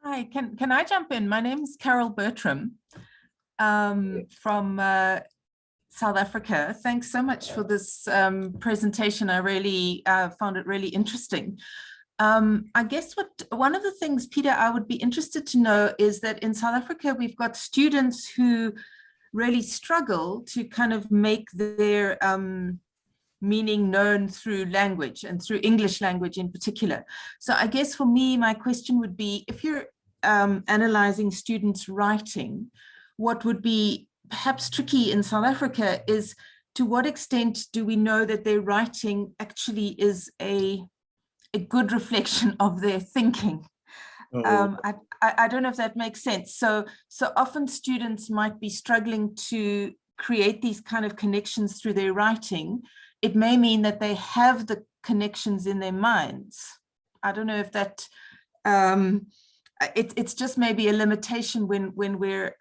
Hi, can I jump in? My name is Carol Bertram from South Africa. Thanks so much for this presentation. I really found it really interesting. I guess one of the things, Peter, I would be interested to know is that in South Africa, we've got students who really struggle to kind of make their meaning known through language and through English language in particular. So I guess for me, my question would be, if you're analyzing students' writing, what would be perhaps tricky in South Africa is, to what extent do we know that their writing actually is a good reflection of their thinking? I don't know if that makes sense. So often students might be struggling to create these kind of connections through their writing. It may mean that they have the connections in their minds. I don't know if that, it's just maybe a limitation when we're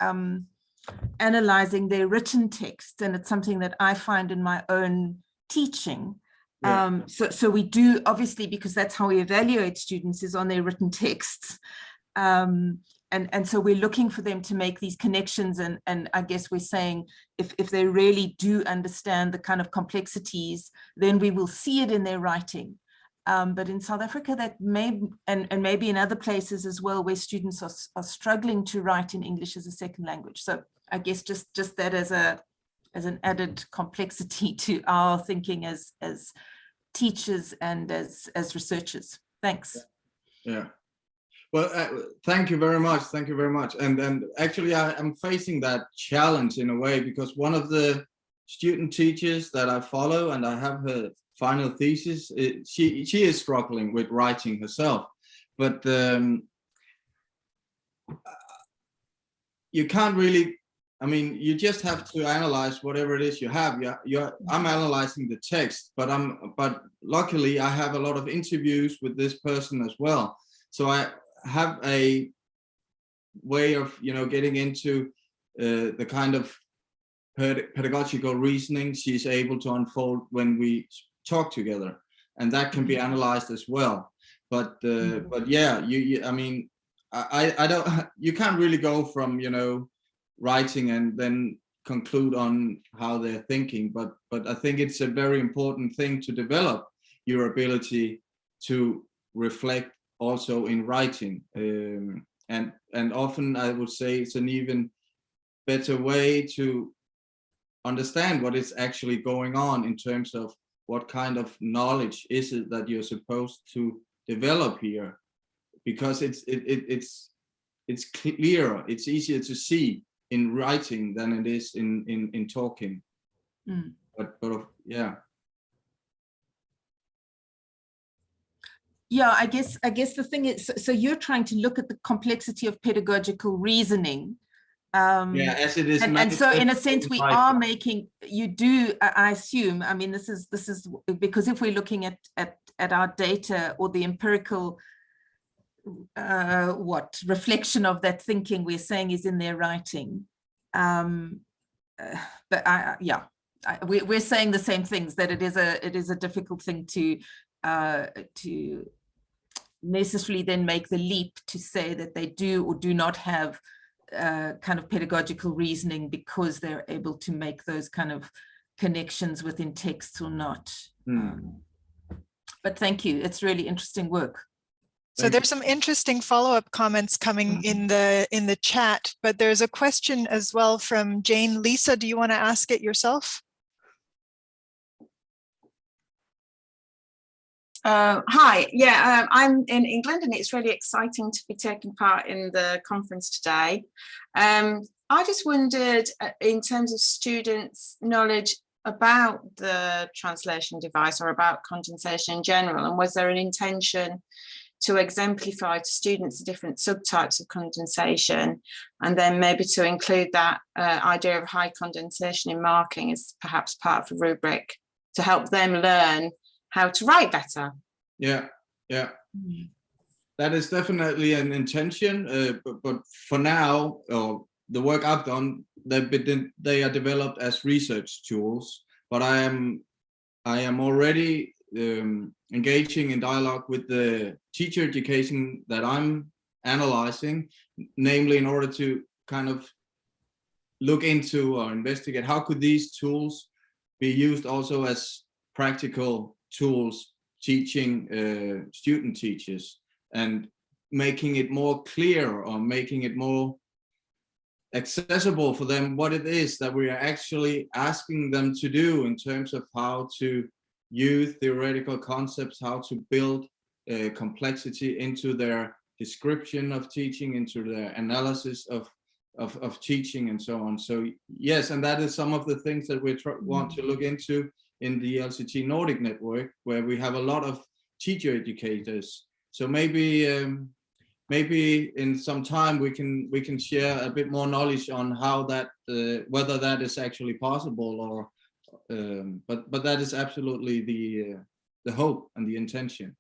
analyzing their written text, and it's something that I find in my own teaching. Yeah. So we do, obviously, because that's how we evaluate students, is on their written texts. And so we're looking for them to make these connections, and I guess we're saying if they really do understand the kind of complexities, then we will see it in their writing. But in South Africa, that may, and maybe in other places as well, where students are struggling to write in English as a second language. So I guess just that as an added complexity to our thinking as teachers and as researchers. Thanks. Yeah. Well, thank you very much. Thank you very much. And actually, I'm facing that challenge in a way, because one of the student teachers that I follow, and I have her final thesis, she is struggling with writing herself. But you can't really, I mean, you just have to analyze whatever it is you have. I'm analyzing the text, but luckily I have a lot of interviews with this person as well. So I have a way of, getting into the kind of pedagogical reasoning she's able to unfold when we talk together, and that can be analyzed as well. But yeah, I mean, I don't. You can't really go from writing and then conclude on how they're thinking. But I think it's a very important thing to develop your ability to reflect also in writing, and often I would say it's an even better way to understand what is actually going on in terms of what kind of knowledge is it that you're supposed to develop here, because it's clearer, it's easier to see in writing than it is in talking. But yeah. Yeah, I guess the thing is, so you're trying to look at the complexity of pedagogical reasoning. Yeah, as it is. And so in a sense, we are making, you do, I assume, I mean, this is because if we're looking at our data or the empirical reflection of that thinking, we're saying is in their writing. But we're saying the same things, that it is a difficult thing to necessarily then make the leap to say that they do or do not have kind of pedagogical reasoning because they're able to make those kind of connections within texts or not. But thank you, it's really interesting work. So there's some interesting follow-up comments coming in the chat, but there's a question as well from Jane. Lisa, do you want to ask it yourself? Hi, yeah, I'm in England and it's really exciting to be taking part in the conference today. I just wondered, in terms of students' knowledge about the translation device or about condensation in general, and was there an intention to exemplify to students the different subtypes of condensation, and then maybe to include that idea of high condensation in marking as perhaps part of a rubric to help them learn how to write better? Yeah. That is definitely an intention, but for now, the work I've done, they are developed as research tools, but I am already engaging in dialogue with the teacher education that I'm analyzing, namely in order to kind of look into or investigate how could these tools be used also as practical tools teaching student teachers, and making it more clear or making it more accessible for them what it is that we are actually asking them to do in terms of how to use theoretical concepts, how to build complexity into their description of teaching, into their analysis of teaching and so on. So yes, and that is some of the things that we want to look into in the LCT Nordic network, where we have a lot of teacher educators. So maybe in some time we can share a bit more knowledge on how that whether that is actually possible, or but that is absolutely the hope and the intention.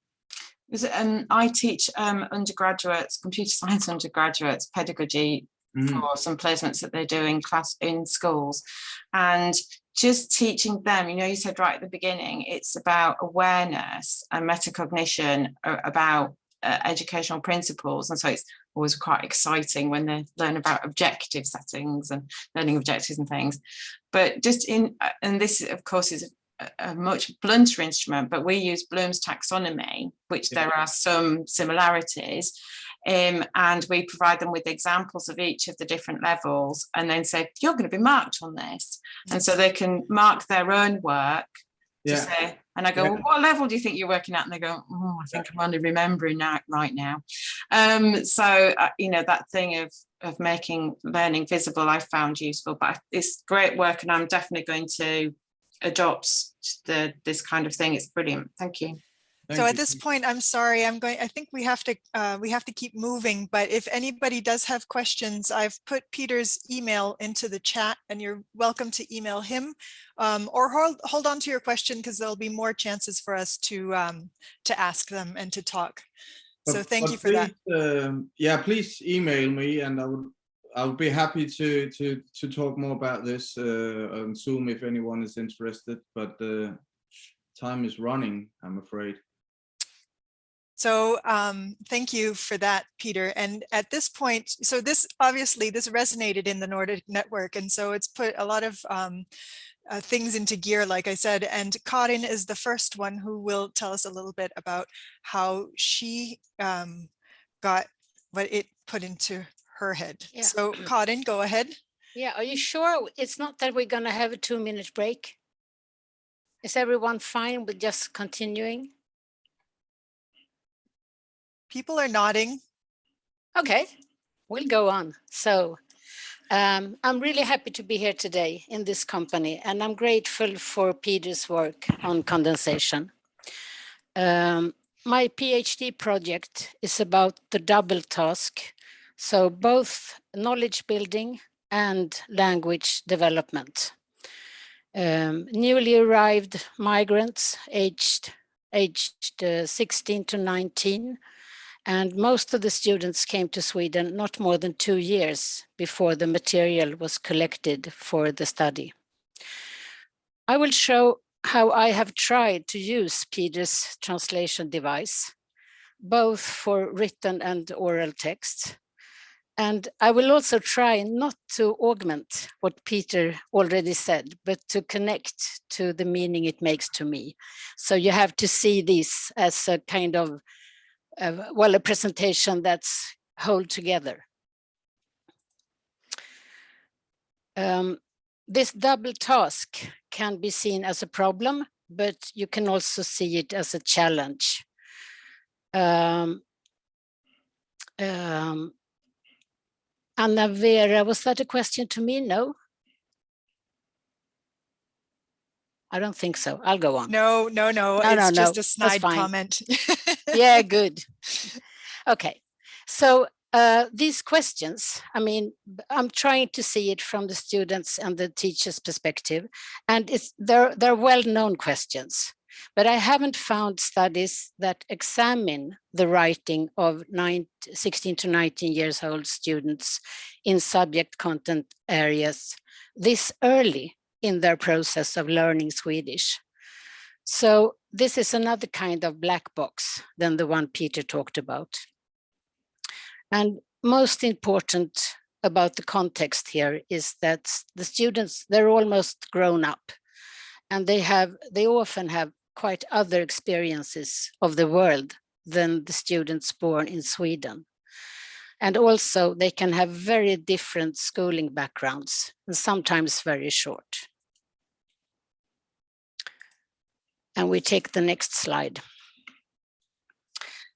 I teach undergraduates, computer science undergraduates, pedagogy for some placements that they do in schools, and just teaching them, you know, you said right at the beginning, it's about awareness and metacognition about educational principles, and so it's always quite exciting when they learn about objective settings and learning objectives and things. But just and this of course is a much blunter instrument, but we use Bloom's taxonomy, which there are some similarities, and we provide them with examples of each of the different levels, and then say you're going to be marked on this, and so they can mark their own work to say, and I go, well, what level do you think you're working at? And they go, oh, I think I'm only remembering that right now. So you know, that thing of making learning visible I found useful, but it's great work, and I'm definitely going to adopt this kind of thing. It's brilliant. Thank you. So at this point, I'm sorry, I think we have to keep moving, but if anybody does have questions, I've put Peter's email into the chat, and you're welcome to email him, or hold on to your question, because there'll be more chances for us to ask them and to talk. So thank you for that. Yeah, please email me, and I would be happy to talk more about this on Zoom if anyone is interested, but time is running, I'm afraid. So thank you for that, Peter. And at this point, so this resonated in the Nordic network, and so it's put a lot of things into gear, like I said, and Karin is the first one who will tell us a little bit about how she got what it put into her head. Yeah. So Karin, go ahead. Yeah, are you sure it's not that we're going to have a 2-minute break? Is everyone fine with just continuing? People are nodding. Okay, we'll go on. So I'm really happy to be here today in this company, and I'm grateful for Peter's work on condensation. My PhD project is about the double task, so both knowledge building and language development. Newly arrived migrants aged 16 to 19, and most of the students came to Sweden not more than 2 years before the material was collected for the study. I will show how I have tried to use Peter's translation device, both for written and oral texts. And I will also try not to augment what Peter already said, but to connect to the meaning it makes to me. So you have to see this as a kind of a presentation that's held together. This double task can be seen as a problem, but you can also see it as a challenge. Anna-Vera, was that a question to me? No? I don't think so. I'll go on. No. It's just a snide comment. Yeah, good. Okay. So these questions, I mean, I'm trying to see it from the students and the teacher's perspective, and they're well-known questions, but I haven't found studies that examine the writing of 16 to 19 years old students in subject content areas this early in their process of learning Swedish. So this is another kind of black box than the one Peter talked about. And most important about the context here is that the students, they're almost grown up, and they often have quite other experiences of the world than the students born in Sweden. And also they can have very different schooling backgrounds, and sometimes very short. And we take the next slide.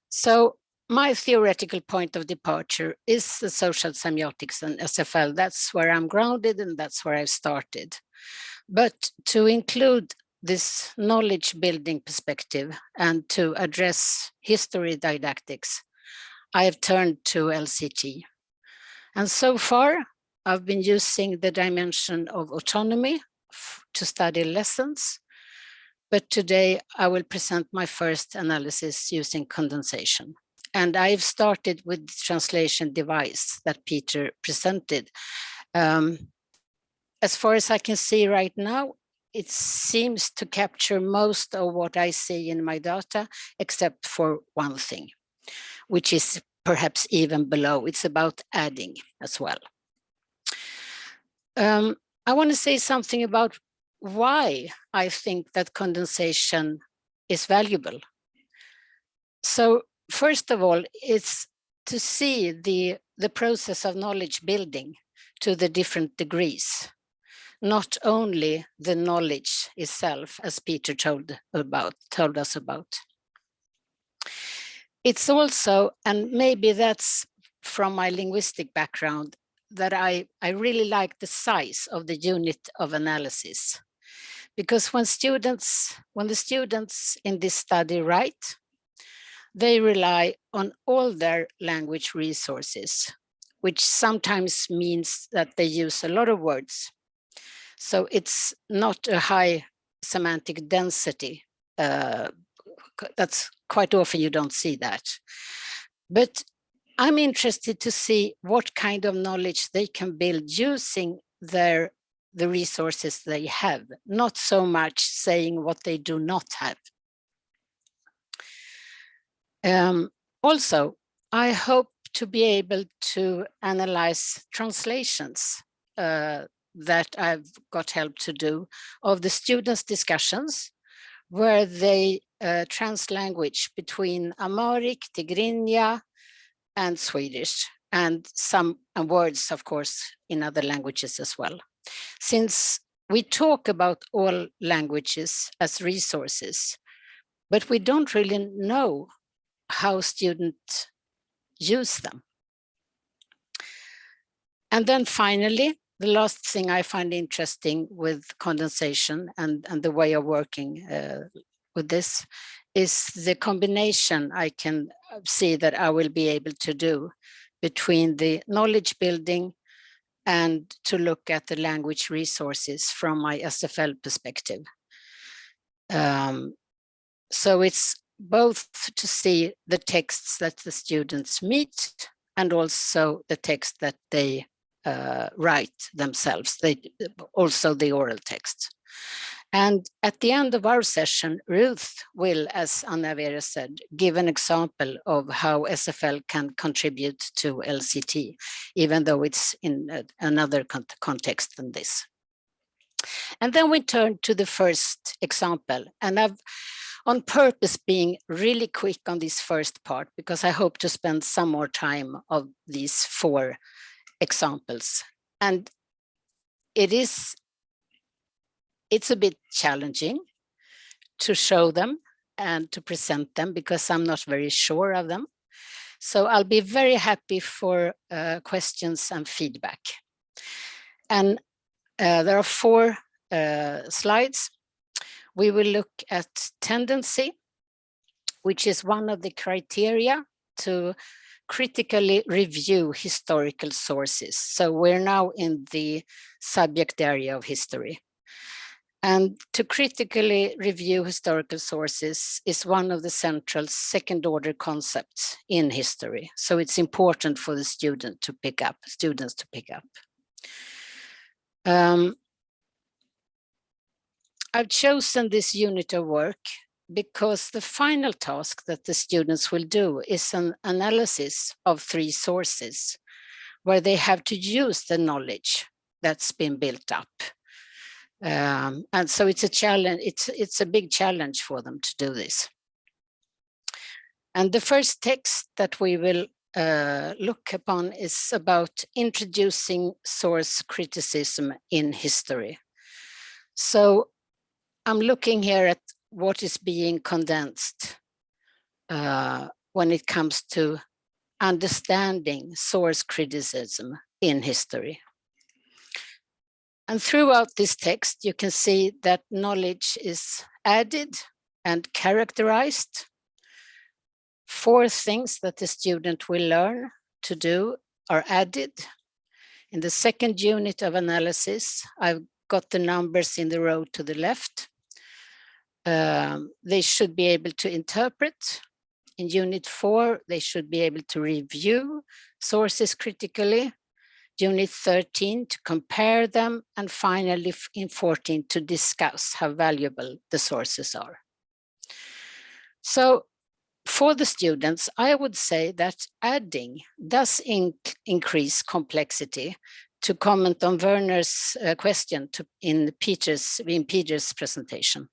So my theoretical point of departure is the social semiotics and SFL. That's where I'm grounded, and that's where I've started. But to include this knowledge building perspective and to address history didactics, I have turned to LCT. And so far, I've been using the dimension of autonomy to study lessons. But today I will present my first analysis using condensation. And I've started with the translation device that Peter presented. As far as I can see right now, it seems to capture most of what I see in my data, except for one thing, which is perhaps even below. It's about adding as well. I want to say something about why I think that condensation is valuable. So first of all, it's to see the process of knowledge building to the different degrees, not only the knowledge itself, as Peter told us about. It's also, and maybe that's from my linguistic background, that I really like the size of the unit of analysis. Because when the students in this study write, they rely on all their language resources, which sometimes means that they use a lot of words. So it's not a high semantic density. That's quite often you don't see that. But I'm interested to see what kind of knowledge they can build using the resources they have, not so much saying what they do not have. Also, I hope to be able to analyze translations that I've got help to do of the students' discussions, where they translanguage between Amharic, Tigrinya, and Swedish, and some words, of course, in other languages as well. Since we talk about all languages as resources, but we don't really know how students use them. And then finally, the last thing I find interesting with condensation and the way of working with this is the combination I can see that I will be able to do between the knowledge building and to look at the language resources from my SFL perspective. So it's both to see the texts that the students meet and also the text that they write themselves, also the oral text. And at the end of our session, Ruth will, as Anna-Vera said, give an example of how SFL can contribute to LCT, even though it's in another context than this. And then we turn to the first example. And I've on purpose being really quick on this first part, because I hope to spend some more time of these 4 examples. And it's a bit challenging to show them and to present them because I'm not very sure of them. So I'll be very happy for questions and feedback. And there are 4 slides. We will look at tendency, which is one of the criteria to critically review historical sources. So we're now in the subject area of history. And to critically review historical sources is one of the central second-order concepts in history. So it's important for the students to pick up. I've chosen this unit of work because the final task that the students will do is an analysis of 3 sources where they have to use the knowledge that's been built up. And so it's a challenge, it's a big challenge for them to do this. And the first text that we will look upon is about introducing source criticism in history. So I'm looking here at what is being condensed when it comes to understanding source criticism in history. And throughout this text, you can see that knowledge is added and characterized. 4 things that the student will learn to do are added. In the second unit of analysis, I've got the numbers in the row to the left. They should be able to interpret. In unit 4, they should be able to review sources critically. Unit 13 to compare them, and finally in 14 to discuss how valuable the sources are. So for the students, I would say that adding does increase complexity. To comment on Werner's question in Peder's presentation.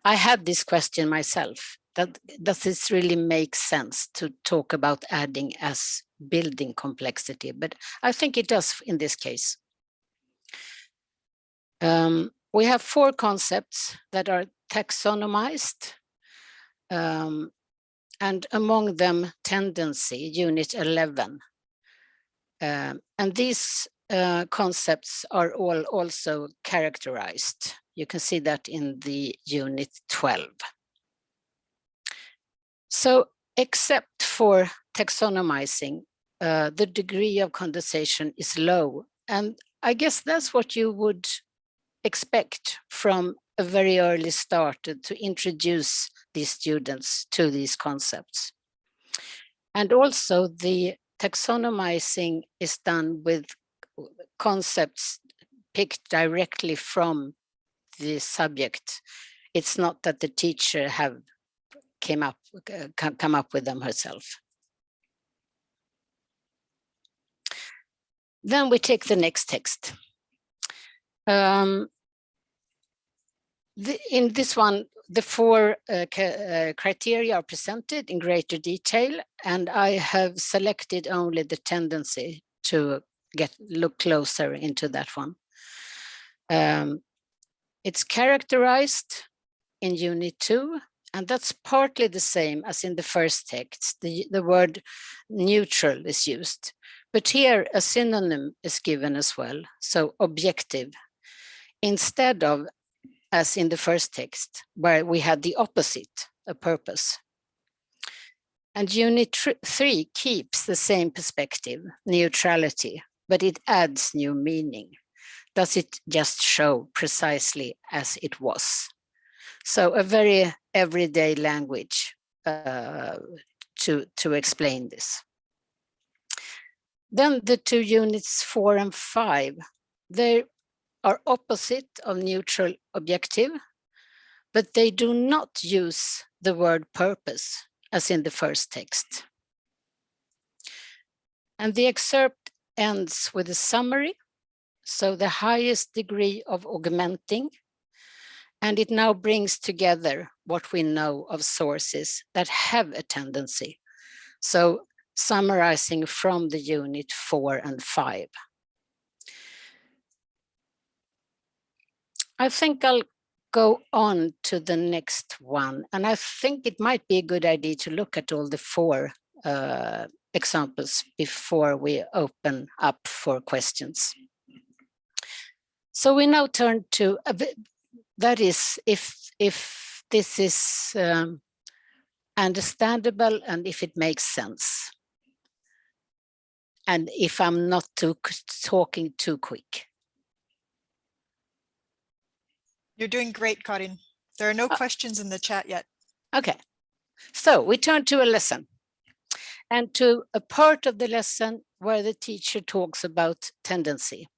I had this question myself. Does this really make sense to talk about adding as building complexity? But I think it does in this case. We have 4 concepts that are taxonomized, and among them tendency, unit 11. And these concepts are all also characterized. You can see that in the unit 12. So except for taxonomizing, the degree of condensation is low. And I guess that's what you would expect from a very early start to introduce these students to these concepts. And also the taxonomizing is done with concepts picked directly from the subject. It's not that the teacher have come up with them herself. Then we take the next text. In this one, the 4 criteria are presented in greater detail, and I have selected only the tendency to look closer into that one. It's characterized in unit 2, and that's partly the same as in the first text. The word neutral is used, but here a synonym is given as well, so objective, instead of, as in the first text, where we had the opposite, a purpose. And unit 3 keeps the same perspective, neutrality, but it adds new meaning. Does it just show precisely as it was? So a very everyday language to explain this. Then the 2 units 4 and 5, they are opposite of neutral objective, but they do not use the word purpose as in the first text. And the excerpt ends with a summary, so the highest degree of augmenting, and it now brings together what we know of sources that have a tendency. So summarizing from the unit 4 and 5. I think I'll go on to the next one. And I think it might be a good idea to look at all the 4 examples before we open up for questions. So we now turn to, that is, if this is understandable and if it makes sense. And if I'm not talking too quick. You're doing great, Karin. There are no questions in the chat yet. Okay, so we turn to a lesson and to a part of the lesson where the teacher talks about tendency.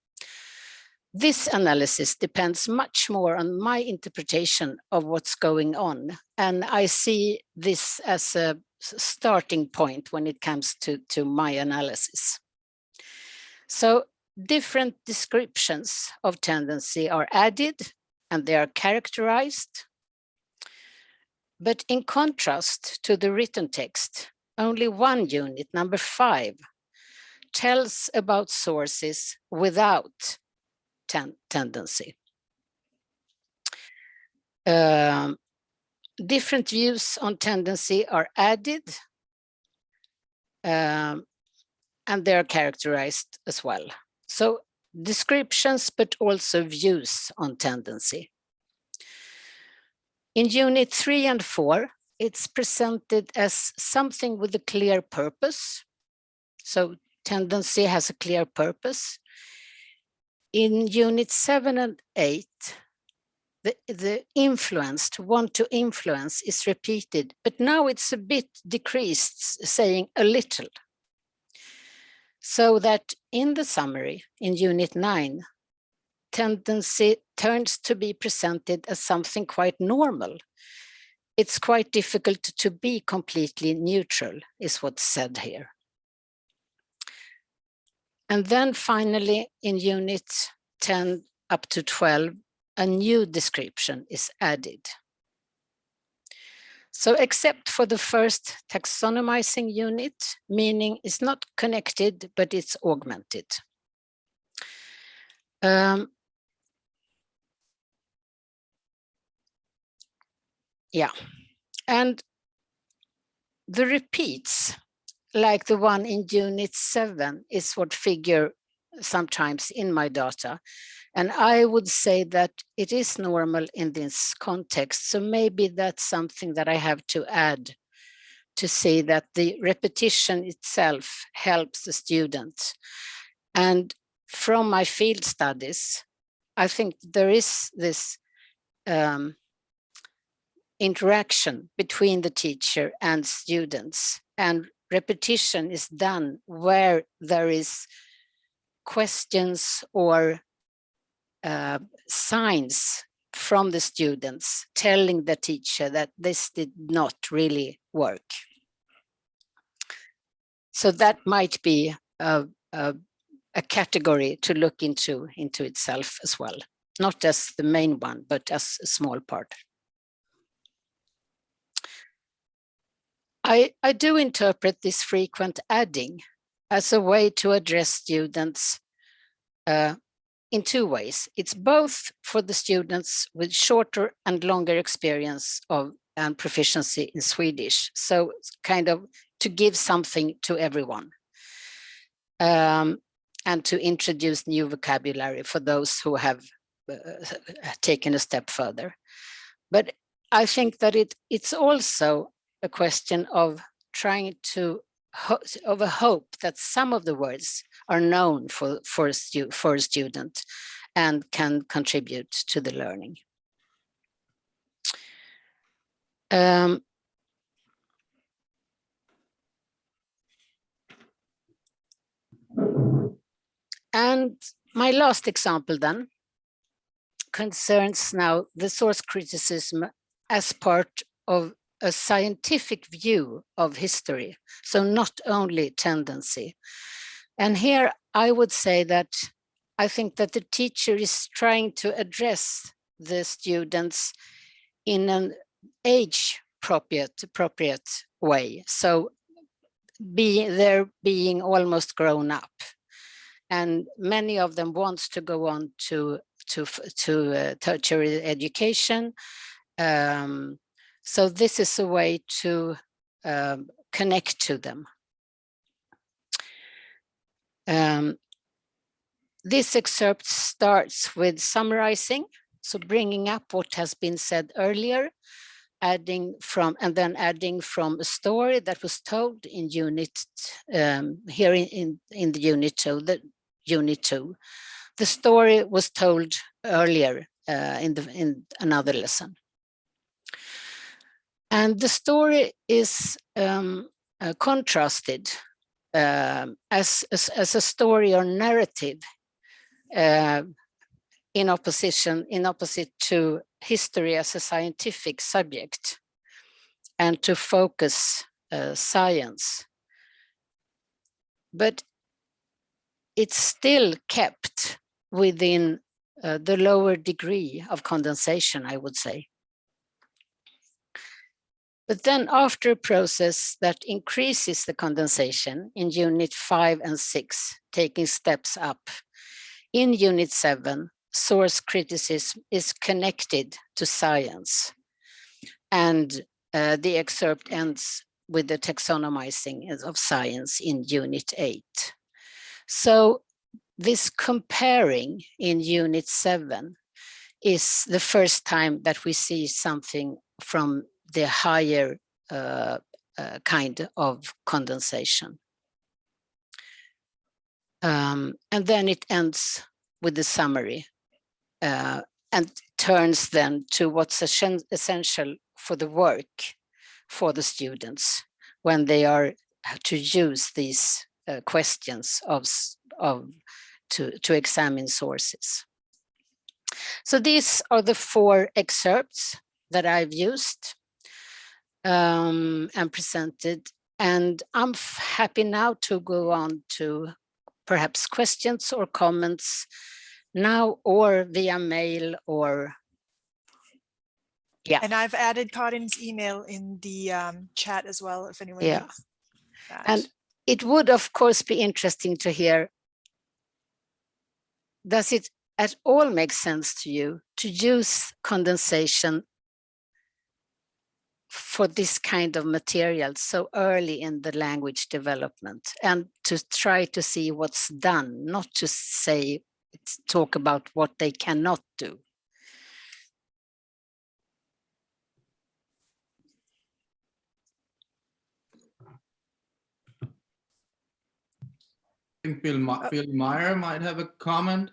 This analysis depends much more on my interpretation of what's going on. And I see this as a starting point when it comes to my analysis. So different descriptions of tendency are added and they are characterized. But in contrast to the written text, only one unit, number 5, tells about sources without tendency. Different views on tendency are added and they are characterized as well. So descriptions, but also views on tendency. In unit 3 and 4, it's presented as something with a clear purpose. So tendency has a clear purpose. In unit 7 and 8, the influence, to want to influence, is repeated, but now it's a bit decreased, saying a little. So that in the summary, in unit 9, tendency turns to be presented as something quite normal. It's quite difficult to be completely neutral, is what's said here. And then finally, in unit 10 up to 12, a new description is added. So except for the first taxonomizing unit, meaning is not connected, but it's augmented. Yeah, and the repeats, like the one in unit 7, is what figure sometimes in my data. And I would say that it is normal in this context. So maybe that's something that I have to add to say that the repetition itself helps the student. And from my field studies, I think there is this interaction between the teacher and students, and repetition is done where there is questions or signs from the students telling the teacher that this did not really work. So that might be a category to look into itself as well, not as the main one, but as a small part. I do interpret this frequent adding as a way to address students in 2 ways. It's both for the students with shorter and longer experience of and proficiency in Swedish. So it's kind of to give something to everyone and to introduce new vocabulary for those who have taken a step further. But I think that it's also a question of trying to of a hope that some of the words are known for a student and can contribute to the learning. And my last example then concerns now the source criticism as part of a scientific view of history, so not only tendency. And here I would say that I think that the teacher is trying to address the students in an age-appropriate way. So they're being almost grown up. And many of them want to go on to to tertiary education. So this is a way to connect to them. This excerpt starts with summarizing, so bringing up what has been said earlier, adding from a story that was told in unit here in the unit 2. The story was told earlier in another lesson. And the story is contrasted as a story or narrative in opposite to history as a scientific subject, and to focus science. But it's still kept within the lower degree of condensation, I would say. But then after a process that increases the condensation in unit 5 and 6, taking steps up, in unit 7, source criticism is connected to science. And the excerpt ends with the taxonomizing of science in unit 8. So this comparing in unit 7 is the first time that we see something from the higher kind of condensation. And then it ends with the summary and turns then to what's essential for the work for the students when they are to use these questions to examine sources. So these are the 4 excerpts that I've used and presented, and I'm happy now to go on to perhaps questions or comments now or via mail or And I've added Karin's email in the chat as well, if anyone needs that. And it would of course be interesting to hear, does it at all make sense to you to use condensation for this kind of material so early in the language development, and to try to see what's done, not to talk about what they cannot do? I think Bill Meyer might have a comment.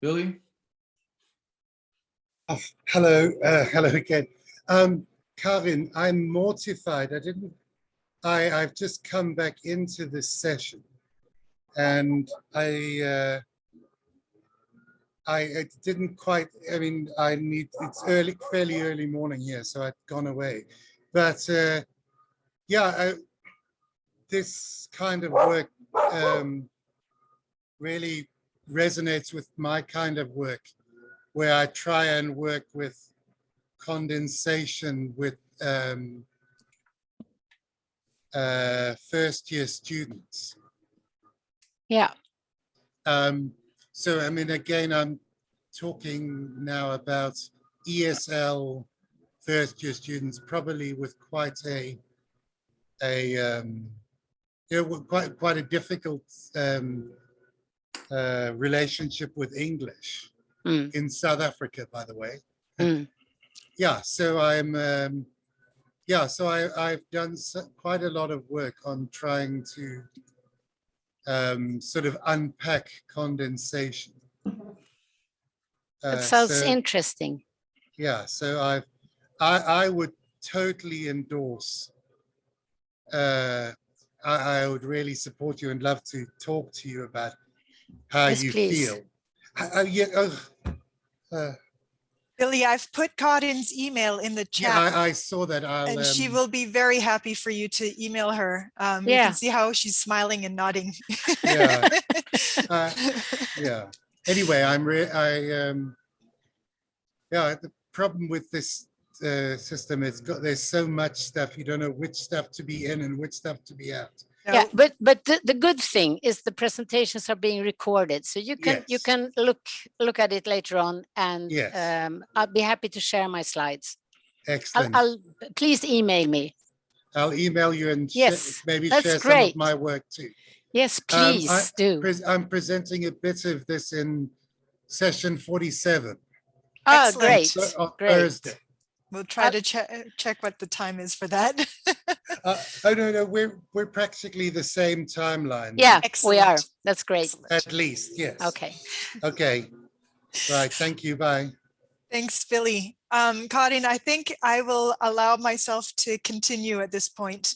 Billy? Oh, hello, hello again. Karin, I'm mortified. I've just come back into this session, and I didn't quite, I mean, it's fairly early morning here, so I'd gone away. But yeah, this kind of work really resonates with my kind of work, where I try and work with condensation with first-year students. Yeah. So, I mean, again, I'm talking now about ESL first-year students, probably with quite quite a difficult relationship with English in South Africa, by the way. Yeah, so I've done quite a lot of work on trying to sort of unpack condensation. That sounds interesting. Yeah, so I would totally endorse. I would really support you and love to talk to you about how you feel. Billy, I've put Karin's email in the chat. Yeah, I saw that. And she will be very happy for you to email her. You can see how she's smiling and nodding. Yeah. Yeah. Anyway, the problem with this system is there's so much stuff, you don't know which stuff to be in and which stuff to be out. Yeah, but the good thing is the presentations are being recorded, so you can look at it later on, and I'll be happy to share my slides. Excellent. I'll please email me. I'll email you and maybe that's share great. some of my work too. Yes, please do. I'm presenting a bit of this in session 47. Oh, great. On great. Thursday. We'll try to check what the time is for that. Oh no, we're practically the same timeline. Yeah, Excellent. we are. That's great. At least, yes. Okay. Okay. Right. Thank you. Bye. Thanks, Billy. Karin, I think I will allow myself to continue at this point.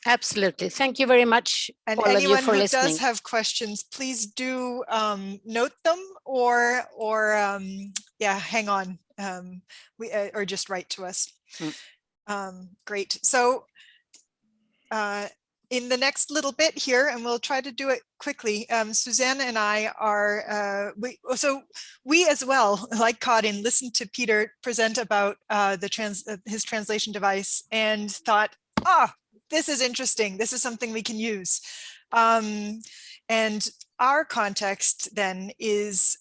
Absolutely. Thank you very much, and all of you, anyone for who listening. does have questions, please do note them or hang on, or just write to us. Great. So in the next little bit here, and we'll try to do it quickly, Susanne and I are, we as well, like Karin, listened to Peder present about his translation device and thought, this is interesting. This is something we can use. And our context then is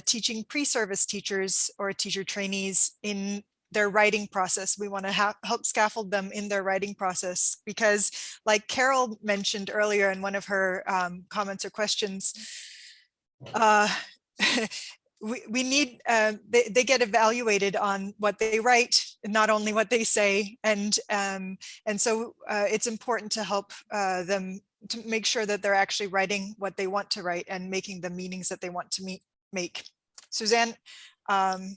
teaching pre-service teachers or teacher trainees in their writing process. We want to help scaffold them in their writing process because, like Carol mentioned earlier in one of her comments or questions, we need, they get evaluated on what they write, not only what they say. And so it's important to help them to make sure that they're actually writing what they want to write and making the meanings that they want to make. Susanne, I'm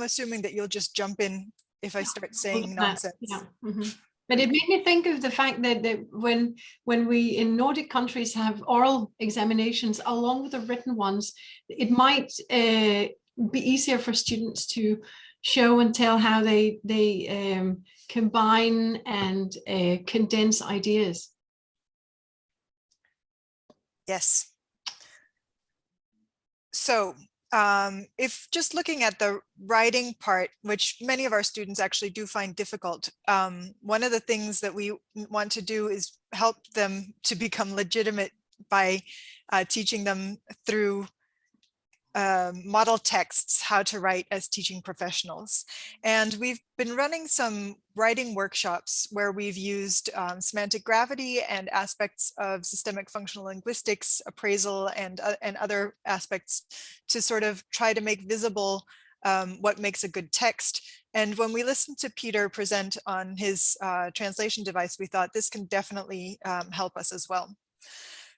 assuming that you'll just jump in if I start saying nonsense. Yeah. Mm-hmm. But it made me think of the fact that when we in Nordic countries have oral examinations along with the written ones, it might be easier for students to show and tell how they combine and condense ideas. Yes. So if just looking at the writing part, which many of our students actually do find difficult, one of the things that we want to do is help them to become legitimate by teaching them through model texts how to write as teaching professionals. And we've been running some writing workshops where we've used semantic gravity and aspects of systemic functional linguistics, appraisal, and other aspects to sort of try to make visible what makes a good text. And when we listened to Peder present on his translation device, we thought this can definitely help us as well.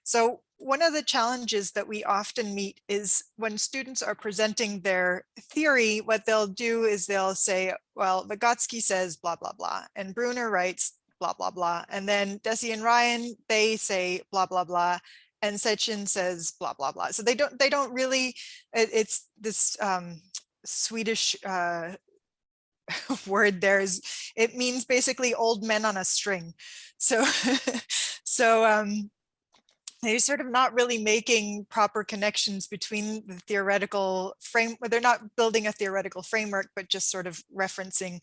So one of the challenges that we often meet is when students are presenting their theory, what they'll do is they'll say, well, Vygotsky says blah, blah, blah, and Bruner writes blah, blah, blah. And then Desi and Ryan, they say blah, blah, blah, and Sechin says blah, blah, blah. So they don't really, it's this Swedish word it means basically old men on a string. So, they're sort of not really making proper connections between the theoretical frame. They're not building a theoretical framework, but just sort of referencing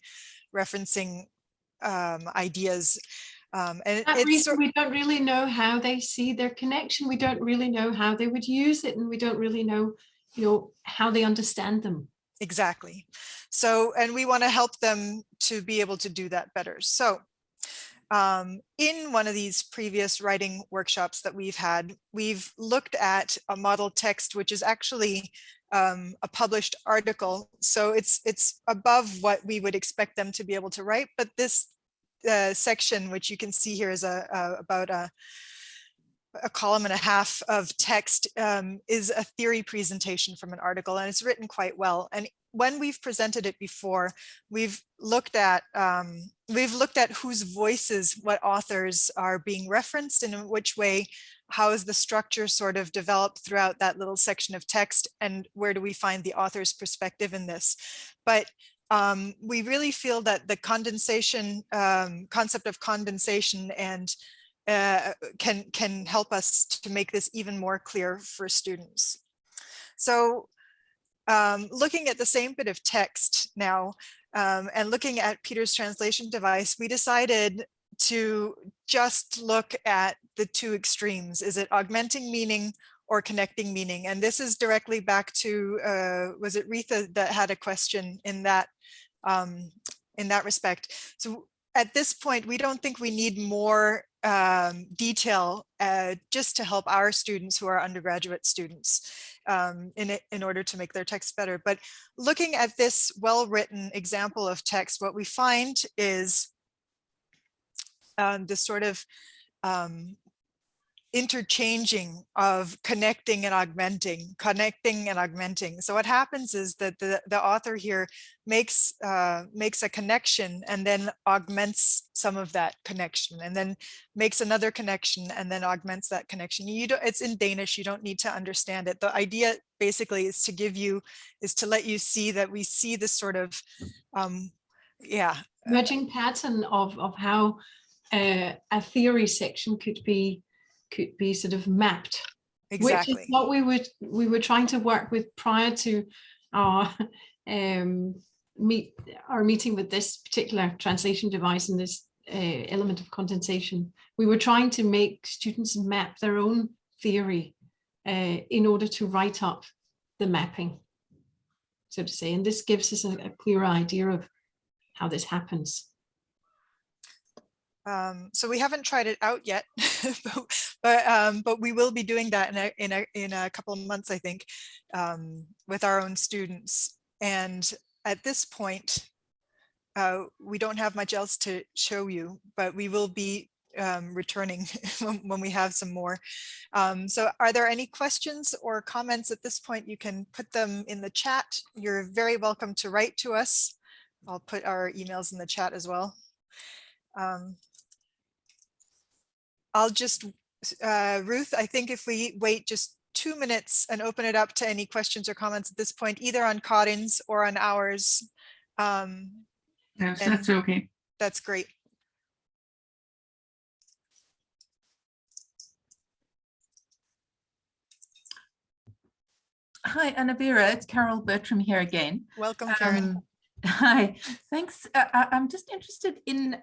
ideas. And we don't really know how they see their connection. We don't really know how they would use it, and we don't really know, how they understand them. Exactly. So, and we want to help them to be able to do that better. So, in one of these previous writing workshops that we've had, we've looked at a model text, which is actually a published article. So it's above what we would expect them to be able to write. But this section, which you can see here, is about a column and a half of text, is a theory presentation from an article, and it's written quite well. And when we've presented it before, we've looked at whose voices, what authors are being referenced, and in which way, how is the structure sort of developed throughout that little section of text, and where do we find the author's perspective in this. But we really feel that the condensation, concept of condensation, and can help us to make this even more clear for students. So looking at the same bit of text now, and looking at Peder's translation device, we decided to just look at the two extremes. Is it augmenting meaning or connecting meaning? And this is directly back to, was it Ruth that had a question in that respect? So at this point, we don't think we need more detail just to help our students who are undergraduate students in order to make their text better. But looking at this well-written example of text, what we find is this sort of interchanging of connecting and augmenting. So what happens is that the author here makes a connection and then augments some of that connection, and then makes another connection and then augments that connection. It's in Danish, you don't need to understand it. The idea basically is to let you see that we see this sort of emerging pattern of how a theory section could be sort of mapped. Exactly. Which is what we were trying to work with prior to our meeting with this particular translation device and this element of condensation. We were trying to make students map their own theory in order to write up the mapping, so to say. And this gives us a clear idea of how this happens. So we haven't tried it out yet, but we will be doing that in a couple of months, I think, with our own students. And at this point, we don't have much else to show you, but we will be returning when we have some more. So are there any questions or comments at this point? You can put them in the chat. You're very welcome to write to us. I'll put our emails in the chat as well. I'll just, Ruth, I think if we wait just 2 minutes and open it up to any questions or comments at this point, either on Karin's or on ours. Yes, that's okay. That's great. Hi, Anna-Vera, it's Carol Bertram here again. Welcome, Karin. Hi, thanks. I'm just interested in,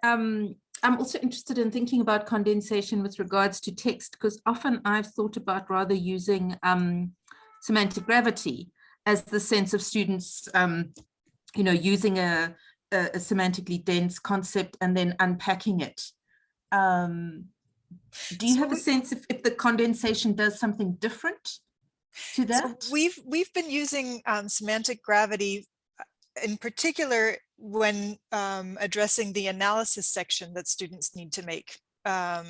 I'm also interested in thinking about condensation with regards to text, because often I've thought about rather using semantic gravity as the sense of students, using a semantically dense concept and then unpacking it. Do you have a sense if the condensation does something different to that? So we've been using semantic gravity in particular when addressing the analysis section that students need to make. But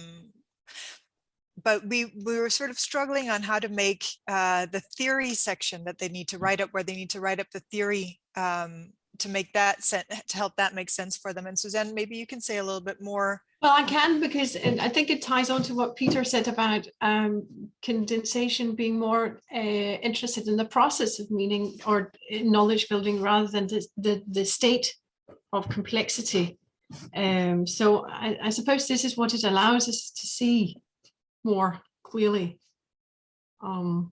we were sort of struggling on how to make the theory section that they need to write up, where they need to write up the theory to make that to help that make sense for them. And Susanne, maybe you can say a little bit more. Well, I can, because I think it ties on to what Peter said about condensation being more interested in the process of meaning or knowledge building rather than the state of complexity. So I suppose this is what it allows us to see more clearly when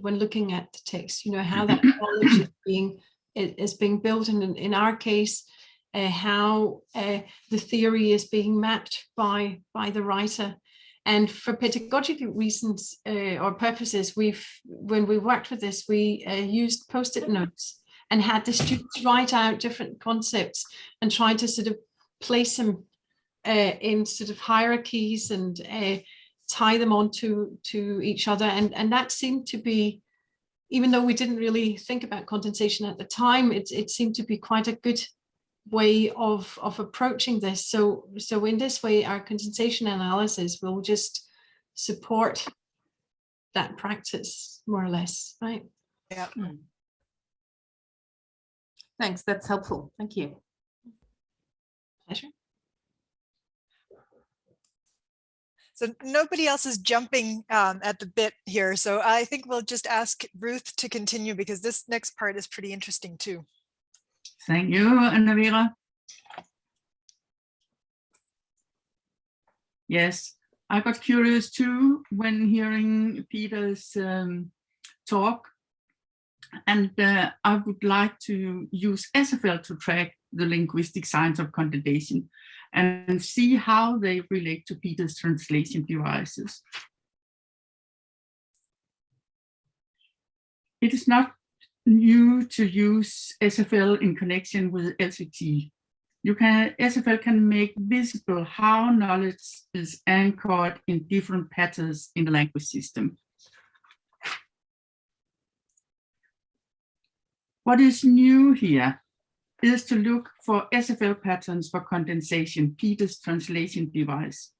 looking at the text, how that knowledge is being built, and in our case, how the theory is being mapped by the writer. And for pedagogical reasons or purposes, when we worked with this, we used post-it notes and had the students write out different concepts and try to sort of place them in sort of hierarchies and tie them onto each other. And that seemed to be, even though we didn't really think about condensation at the time, it seemed to be quite a good way of approaching this. So in this way, our condensation analysis will just support that practice more or less, right? Yeah. Thanks, that's helpful. Thank you. Pleasure. So nobody else is jumping at the bit here. So I think we'll just ask Ruth to continue, because this next part is pretty interesting too. Thank you, Anna-Vera. Yes, I got curious too when hearing Peter's talk, and I would like to use Sfl to track the linguistic science of condensation. and see how they relate to Peder's translation devices. It is not new to use SFL in connection with LCT. SFL can make visible how knowledge is anchored in different patterns in the language system. What is new here is to look for SFL patterns for condensation, Peder's translation device.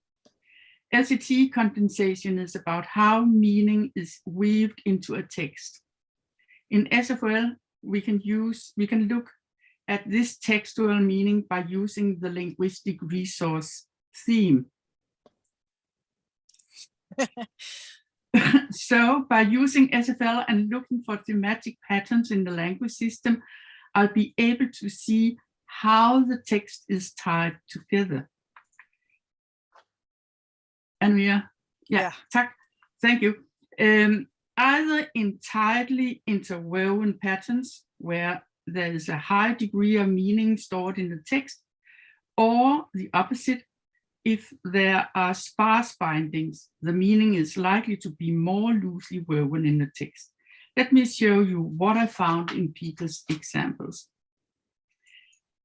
LCT condensation is about how meaning is weaved into a text. In SFL, we can look at this textual meaning by using the linguistic resource theme. So by using SFL and looking for thematic patterns in the language system, I'll be able to see how the text is tied together. Anna-Vera, yeah. Thank you. Either entirely interwoven patterns where there is a high degree of meaning stored in the text, or the opposite, if there are sparse bindings, the meaning is likely to be more loosely woven in the text. Let me show you what I found in Peder's examples.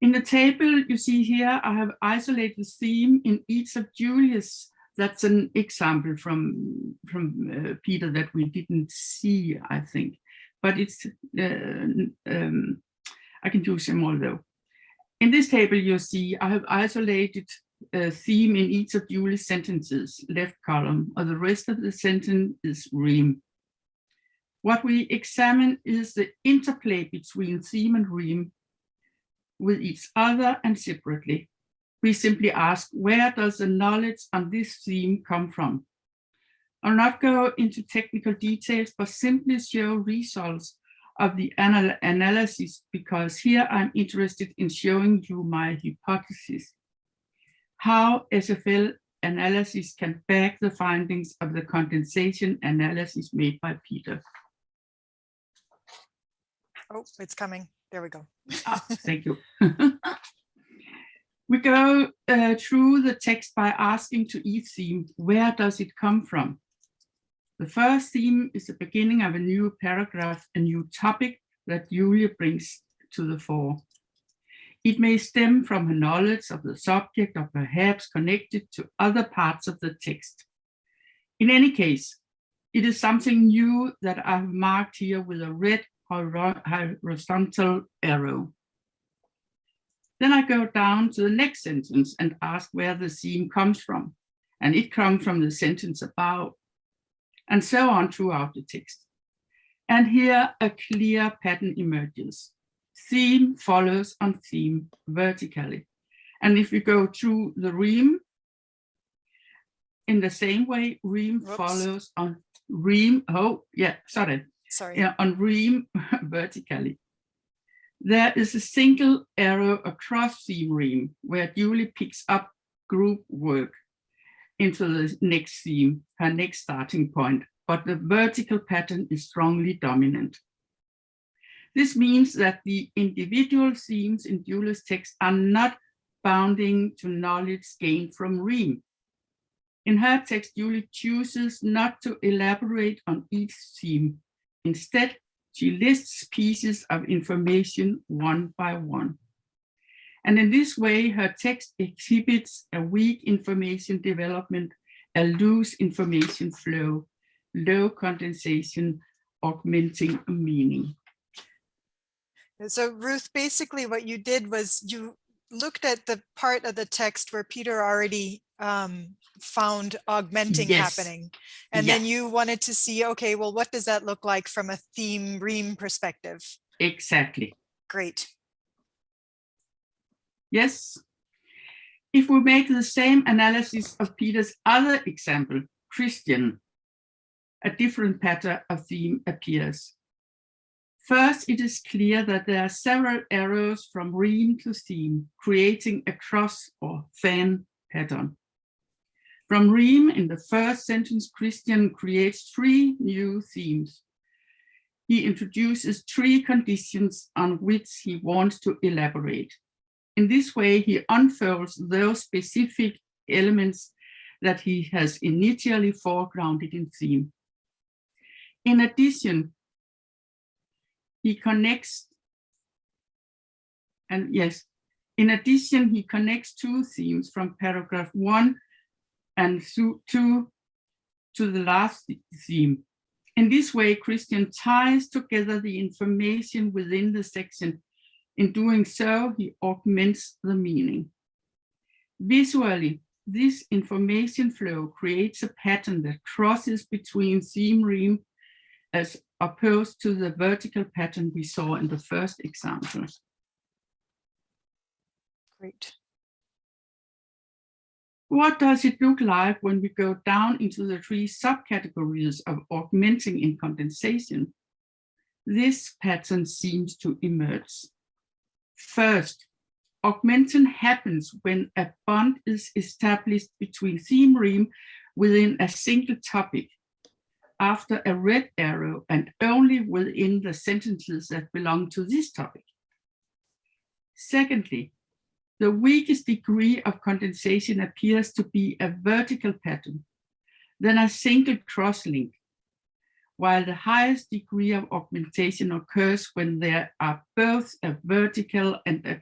In the table you see here, I have isolated the theme in each of Julius. That's an example from Peder that we didn't see, I think, but it's I can do some more though. In this table you see I have isolated a theme in each of Julius' sentences, left column, or the rest of the sentence is rhyme. What we examine is the interplay between theme and rhyme with each other and separately. We simply ask, where does the knowledge on this theme come from? I'll not go into technical details, but simply show results of the analysis, because here I'm interested in showing you my hypothesis, how SFL analysis can back the findings of the condensation analysis made by Peder. Oh, it's coming. There we go. Thank you. We go through the text by asking to each theme, where does it come from? The first theme is the beginning of a new paragraph, a new topic that Julia brings to the fore. It may stem from her knowledge of the subject or perhaps connected to other parts of the text. In any case, it is something new that I have marked here with a red horizontal arrow. Then I go down to the next sentence and ask where the theme comes from. And it comes from the sentence above, and so on throughout the text. And here a clear pattern emerges. Theme follows on theme vertically. And if we go through the rhyme, in the same way, rhyme follows on rhyme. Oh, yeah, sorry. Yeah, on rhyme vertically. There is a single arrow across theme rhyme where Julie picks up group work into the next theme, her next starting point, but the vertical pattern is strongly dominant. This means that the individual themes in Julie's text are not bounding to knowledge gained from rhyme. In her text, Julie chooses not to elaborate on each theme. Instead, she lists pieces of information one by one. And in this way, her text exhibits a weak information development, a loose information flow, low condensation, augmenting meaning. So Ruth, basically what you did was you looked at the part of the text where Peder already found augmenting happening. And then you wanted to see, okay, well, what does that look like from a theme rhyme perspective? Exactly. Great. Yes. If we make the same analysis of Peder's other example, Christian, a different pattern of theme appears. First, it is clear that there are several arrows from rhyme to theme, creating a cross or fan pattern. From rhyme, in the first sentence, Christian creates 3 new themes. He introduces 3 conditions on which he wants to elaborate. In this way, he unfolds those specific elements that he has initially foregrounded in theme. In addition, he connects, he connects two themes from paragraph 1 and 2 to the last theme. In this way, Christian ties together the information within the section. In doing so, he augments the meaning. Visually, this information flow creates a pattern that crosses between theme rhyme as opposed to the vertical pattern we saw in the first example. Great. What does it look like when we go down into the three subcategories of augmenting and condensation? This pattern seems to emerge. First, augmenting happens when a bond is established between theme rhyme within a single topic after a red arrow and only within the sentences that belong to this topic. Secondly, the weakest degree of condensation appears to be a vertical pattern, then a single crosslink, while the highest degree of augmentation occurs when there are both a vertical and a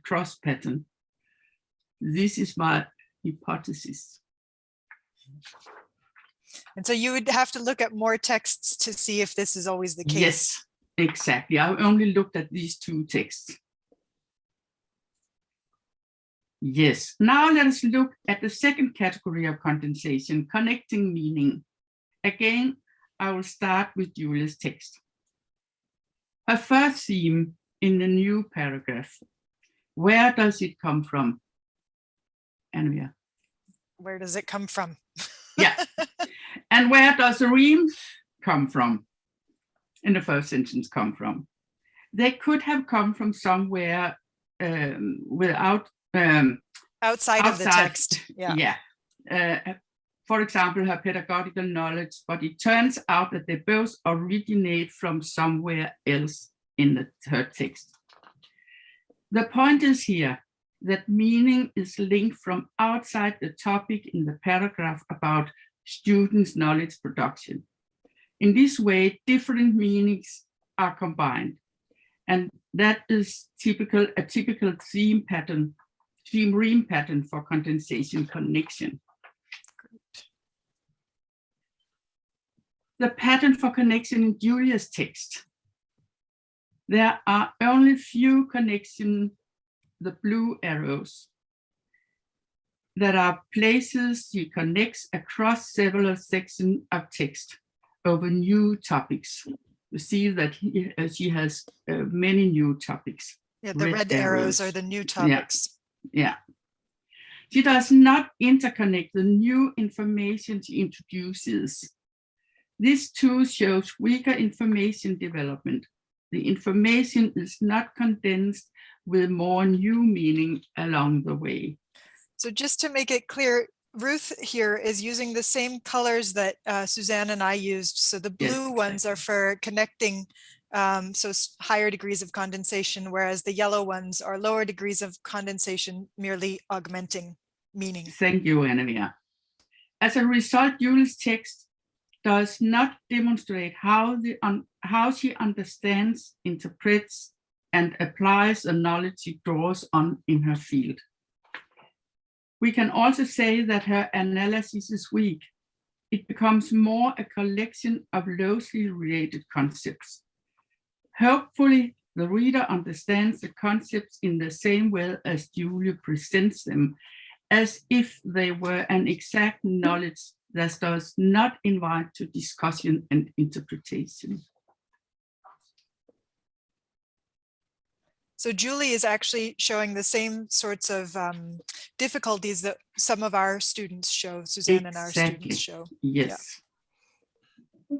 cross pattern. This is my hypothesis. And so you would have to look at more texts to see if this is always the case. Yes, exactly. I only looked at these two texts. Yes, now let us look at the second category of condensation, connecting meaning. Again, I will start with Julia's text. Her first theme in the new paragraph. Where does it come from? Anna-Vera. Where does it come from? Yeah. And where does the rhyme come from? In the first sentence come from? They could have come from somewhere outside of the text. Yeah. For example, her pedagogical knowledge, but it turns out that they both originate from somewhere else in her text. The point is here that meaning is linked from outside the topic in the paragraph about students' knowledge production. In this way, different meanings are combined, and that is a typical theme rhyme pattern for condensation connection. The pattern for connection in Julia's text. There are only few connections, the blue arrows, that are places she connects across several sections of text over new topics. You see that she has many new topics. Yeah, the red arrows are the new topics. Yeah. She does not interconnect the new information she introduces. This too shows weaker information development. The information is not condensed with more new meaning along the way. So just to make it clear, Ruth here is using the same colors that Susanne and I used. So the blue ones are for connecting, so higher degrees of condensation, whereas the yellow ones are lower degrees of condensation, merely augmenting meaning. Thank you, Anna-Vera. As a result, Julia's text does not demonstrate how she understands, interprets, and applies the knowledge she draws on in her field. We can also say that her analysis is weak. It becomes more a collection of loosely related concepts. Hopefully, the reader understands the concepts in the same way as Julia presents them, as if they were an exact knowledge that does not invite to discussion and interpretation. So Julie is actually showing the same sorts of difficulties that some of our students show, Susanne and our students show. Yes. Yeah.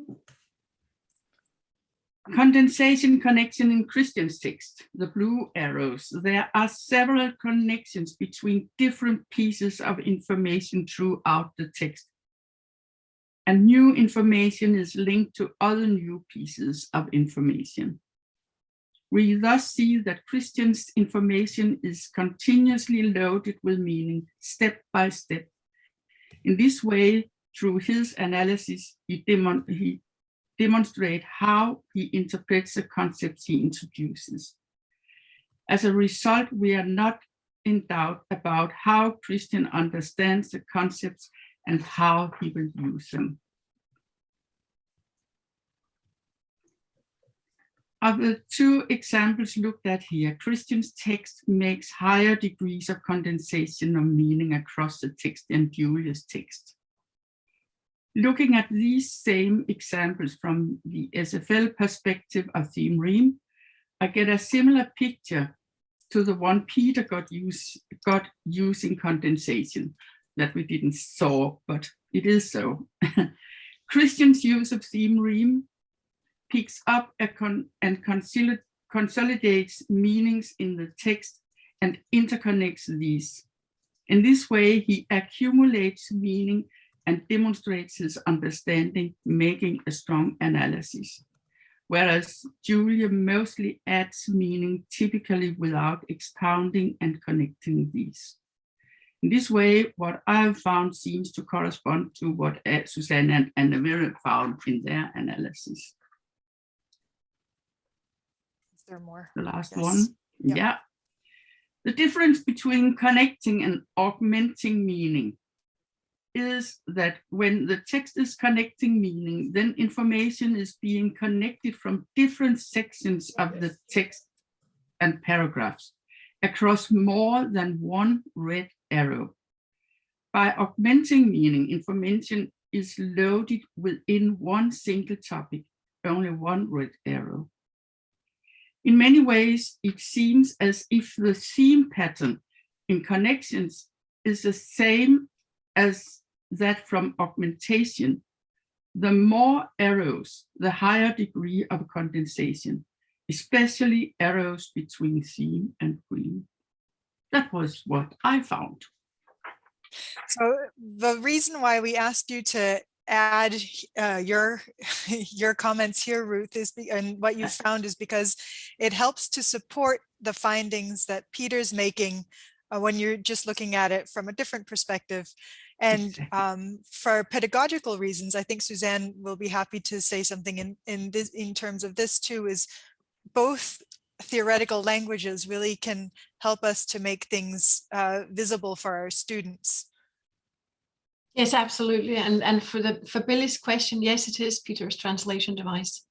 Condensation connection in Christian's text, the blue arrows. There are several connections between different pieces of information throughout the text. And new information is linked to other new pieces of information. We thus see that Christian's information is continuously loaded with meaning, step by step. In this way, through his analysis, he demonstrates how he interprets the concepts he introduces. As a result, we are not in doubt about how Christian understands the concepts and how he will use them. Of the two examples looked at here, Christian's text makes higher degrees of condensation of meaning across the text than Julia's text. Looking at these same examples from the SFL perspective of theme rhyme, I get a similar picture to the one Peter got using condensation that we didn't saw, but it is so. Christian's use of theme rhyme picks up and consolidates meanings in the text and interconnects these. In this way, he accumulates meaning and demonstrates his understanding, making a strong analysis. Whereas Julia mostly adds meaning, typically without expounding and connecting these. In this way, what I've found seems to correspond to what Susanne and Anna-Vera found in their analysis. Is there more? The last Yes. one. Yeah. Yeah. The difference between connecting and augmenting meaning is that when the text is connecting meaning, then information is being connected from different sections of the text and paragraphs across more than one red arrow. By augmenting meaning, information is loaded within one single topic, only one red arrow. In many ways, it seems as if the theme pattern in connections is the same as that from augmentation. The more arrows, the higher degree of condensation, especially arrows between theme and theme. That was what I found. So the reason why we asked you to add your comments here, Ruth, and what you found is because it helps to support the findings that Peter's making when you're just looking at it from a different perspective. And for pedagogical reasons, I think Susanne will be happy to say something in terms of this too, is both theoretical languages really can help us to make things visible for our students. Yes, absolutely. And for Billy's question, yes, it is Peter's translation device.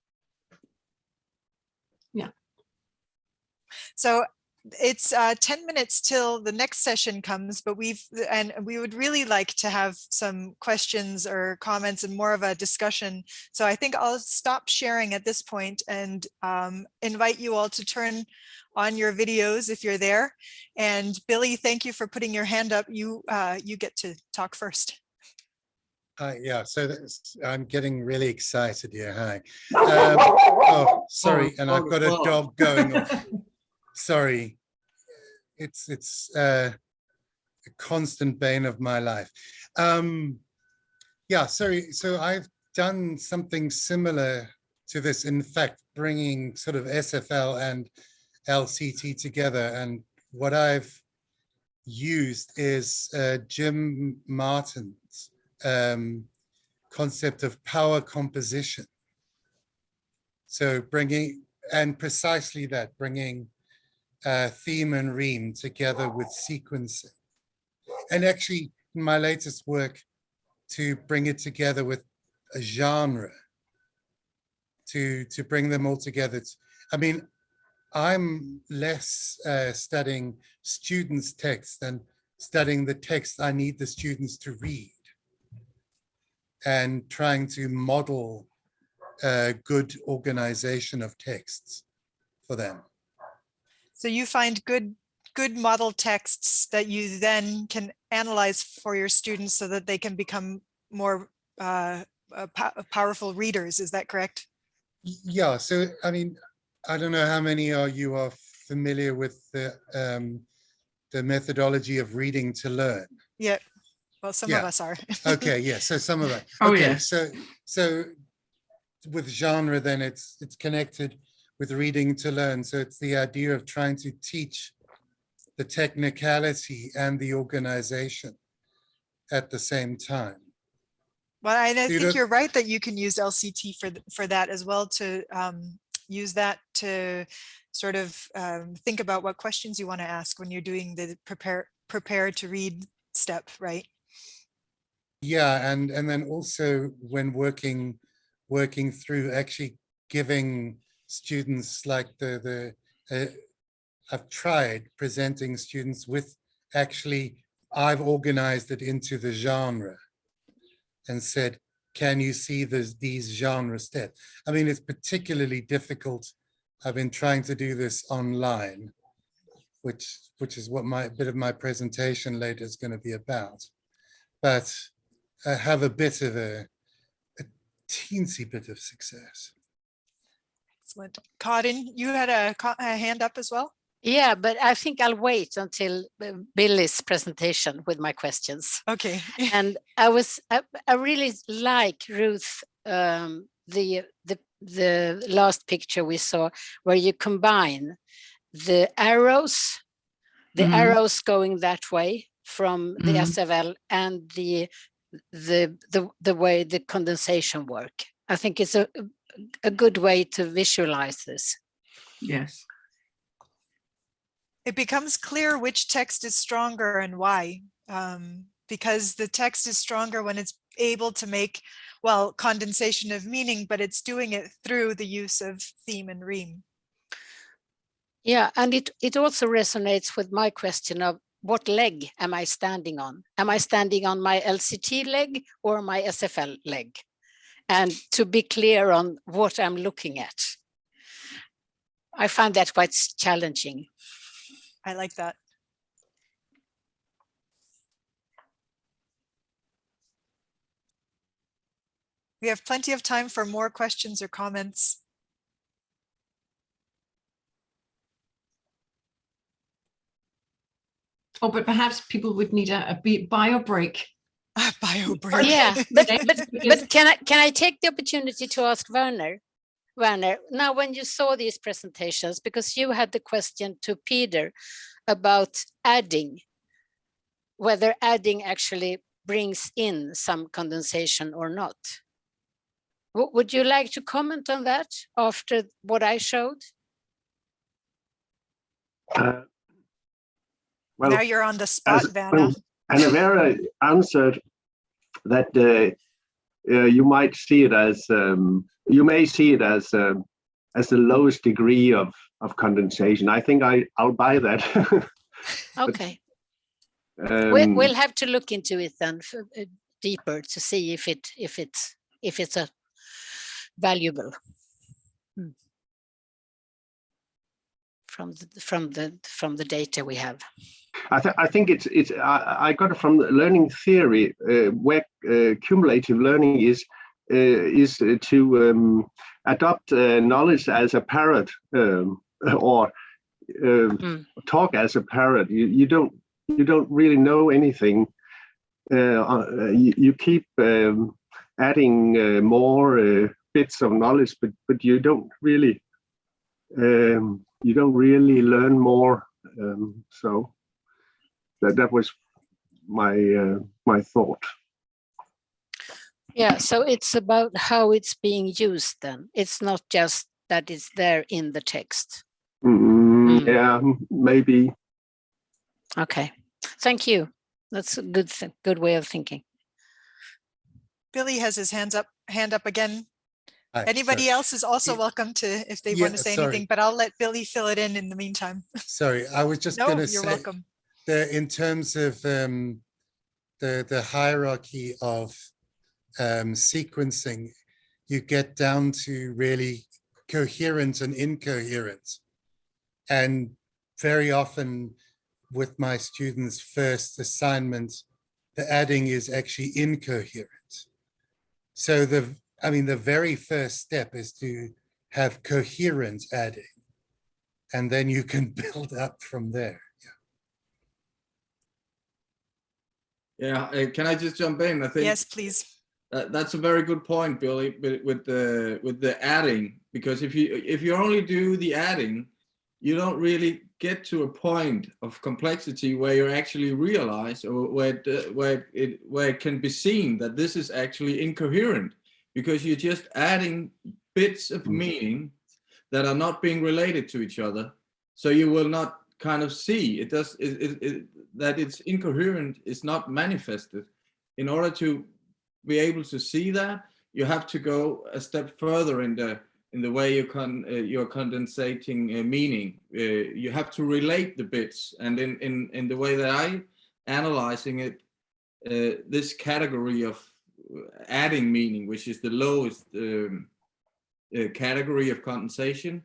Yeah. So it's 10 minutes till the next session comes, but we would really like to have some questions or comments and more of a discussion. So I think I'll stop sharing at this point and invite you all to turn on your videos if you're there. And Billy, thank you for putting your hand up. You get to talk first. Yeah, so I'm getting really excited here. Hi. Oh, sorry, and I've got a dog going off. Sorry, it's a constant bane of my life. Yeah, sorry. So I've done something similar to this. In fact, bringing sort of SFL and LCT together. And what I've used is Jim Martin's concept of power composition. So bringing, and precisely that, bringing theme and rhyme together with sequencing. And actually, in my latest work, to bring it together with a genre, to bring them all together. I mean, I'm less studying students' text than studying the text I need the students to read, and trying to model good organization of texts for them. So you find good model texts that you then can analyze for your students so that they can become more powerful readers. Is that correct? Yeah, so I mean, I don't know how many of you are familiar with the methodology of reading to learn. Yeah, well, some of us are. Okay, yeah, so some of us. Oh, okay, yeah. so with genre, then it's connected with reading to learn. So it's the idea of trying to teach the technicality and the organization at the same time. Well, I You think don't- you're right that you can use LCT for that as well, to use that to sort of think about what questions you want to ask when you're doing the prepare to read step, right? Yeah, and then also when working through actually giving students like I've tried presenting students with actually, I've organized it into the genre and said, can you see these genre steps? I mean, it's particularly difficult. I've been trying to do this online, which is what a bit of my presentation later is going to be about. But I have a bit of a teensy bit of success. Excellent. Karin, you had a hand up as well? Yeah, but I think I'll wait until Billy's presentation with my questions. Okay. And I really like, Ruth, the last picture we saw where you combine the arrows going that way from the SFL and the way the condensation work. I think it's a good way to visualize this. Yes. It becomes clear which text is stronger and why, because the text is stronger when it's able to make, well, condensation of meaning, but it's doing it through the use of theme and rhyme. Yeah, and it also resonates with my question of what leg am I standing on? Am I standing on my LCT leg or my SFL leg? And to be clear on what I'm looking at. I find that quite challenging. I like that. We have plenty of time for more questions or comments. Oh, but perhaps people would need a bio break. A bio break. Yeah, but can I take the opportunity to ask Werner? Werner, now when you saw these presentations, because you had the question to Peder about adding, whether adding actually brings in some condensation or not. Would you like to comment on that after what I showed? Well, now you're on the spot, Vanna. Anna-Vera answered that you might see it as you may see it as the lowest degree of condensation. I think I'll buy that. Okay. We'll have to look into it then deeper to see if it's a valuable from the data we have. I think it's I got it from the learning theory where cumulative learning is to adopt knowledge as a parrot or talk as a parrot. You don't really know anything. You keep adding more bits of knowledge, but you don't really learn more. So that was my thought. Yeah, so it's about how it's being used then. It's not just that it's there in the text. Yeah, maybe. Okay, thank you. That's a good way of thinking. Billy has his hand up again. Hi, Anybody sorry. else is also welcome to, if they want to say anything, but I'll let Billy fill it in the meantime. Sorry, I was just going to say, welcome. In terms of the hierarchy of sequencing, you get down to really coherent and incoherent. And very often with my students' first assignment, the adding is actually incoherent. So the very first step is to have coherent adding, and then you can build up from there. Yeah, can I just jump in? I think yes, please. That's a very good point, Billy, with the adding, because if you only do the adding, you don't really get to a point of complexity where you actually realize, or where it can be seen that this is actually incoherent, because you're just adding bits of meaning that are not being related to each other. So you will not kind of see that it's incoherent is not manifested. In order to be able to see that, you have to go a step further in the way you're condensating meaning. You have to relate the bits, and in the way that I'm analyzing it, this category of adding meaning, which is the lowest category of condensation,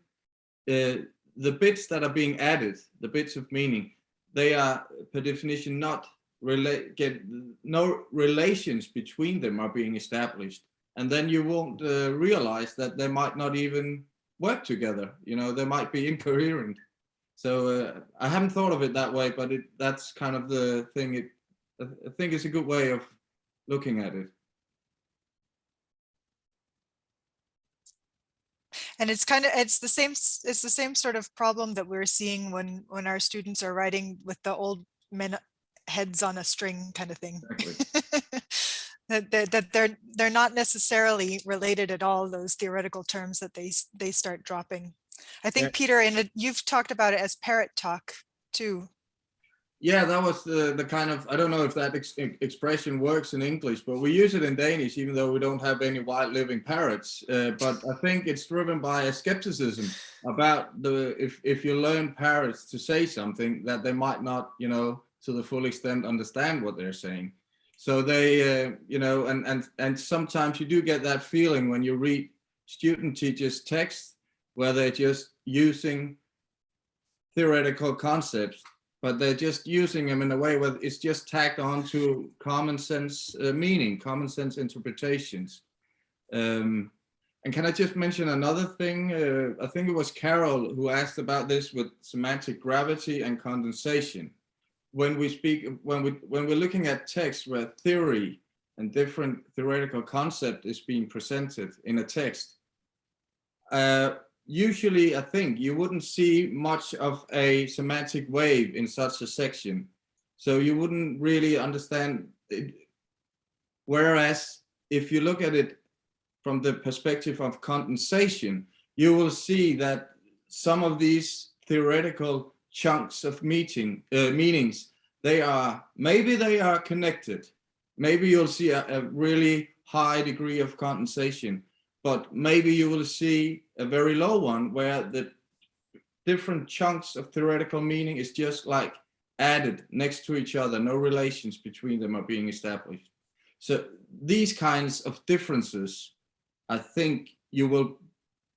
the bits that are being added, the bits of meaning, they are per definition not no relations between them are being established, and then you won't realize that they might not even work together. You know, they might be incoherent. So I haven't thought of it that way, but that's kind of the thing. I think it's a good way of looking at it. And it's the same sort of problem that we're seeing when our students are writing with the old men heads on a string kind of thing. Exactly. that they're not necessarily related at all, those theoretical terms that they start dropping. I think, Peter, you've talked about it as parrot talk too. Yeah, that was the kind of, I don't know if that expression works in English, but we use it in Danish, even though we don't have any wild living parrots. But I think it's driven by a skepticism about if you learn parrots to say something, that they might not, you know, to the full extent understand what they're saying. So they, you know, and sometimes you do get that feeling when you read student teachers' texts where they're just using theoretical concepts, but they're just using them in a way where it's just tacked on to common sense meaning, common sense interpretations. And can I just mention another thing? I think it was Carol who asked about this with semantic gravity and condensation. When we're looking at text where theory and different theoretical concept is being presented in a text, usually, I think you wouldn't see much of a semantic wave in such a section. So you wouldn't really understand it. Whereas if you look at it from the perspective of condensation, you will see that some of these theoretical chunks of meanings, maybe they are connected. Maybe you'll see a really high degree of condensation, but maybe you will see a very low one where the different chunks of theoretical meaning is just like added next to each other. No relations between them are being established. So these kinds of differences, I think you will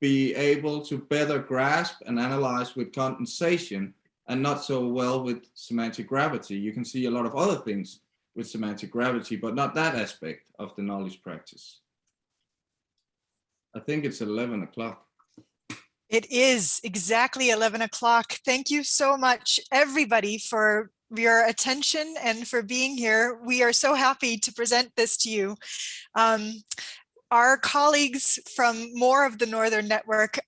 be able to better grasp and analyze with condensation, and not so well with semantic gravity. You can see a lot of other things with semantic gravity, but not that aspect of the knowledge practice. I think it's 11 o'clock. It is exactly 11 o'clock. Thank you so much, everybody, for your attention and for being here. We are so happy to present this to you. Our colleagues from more of the Northern Network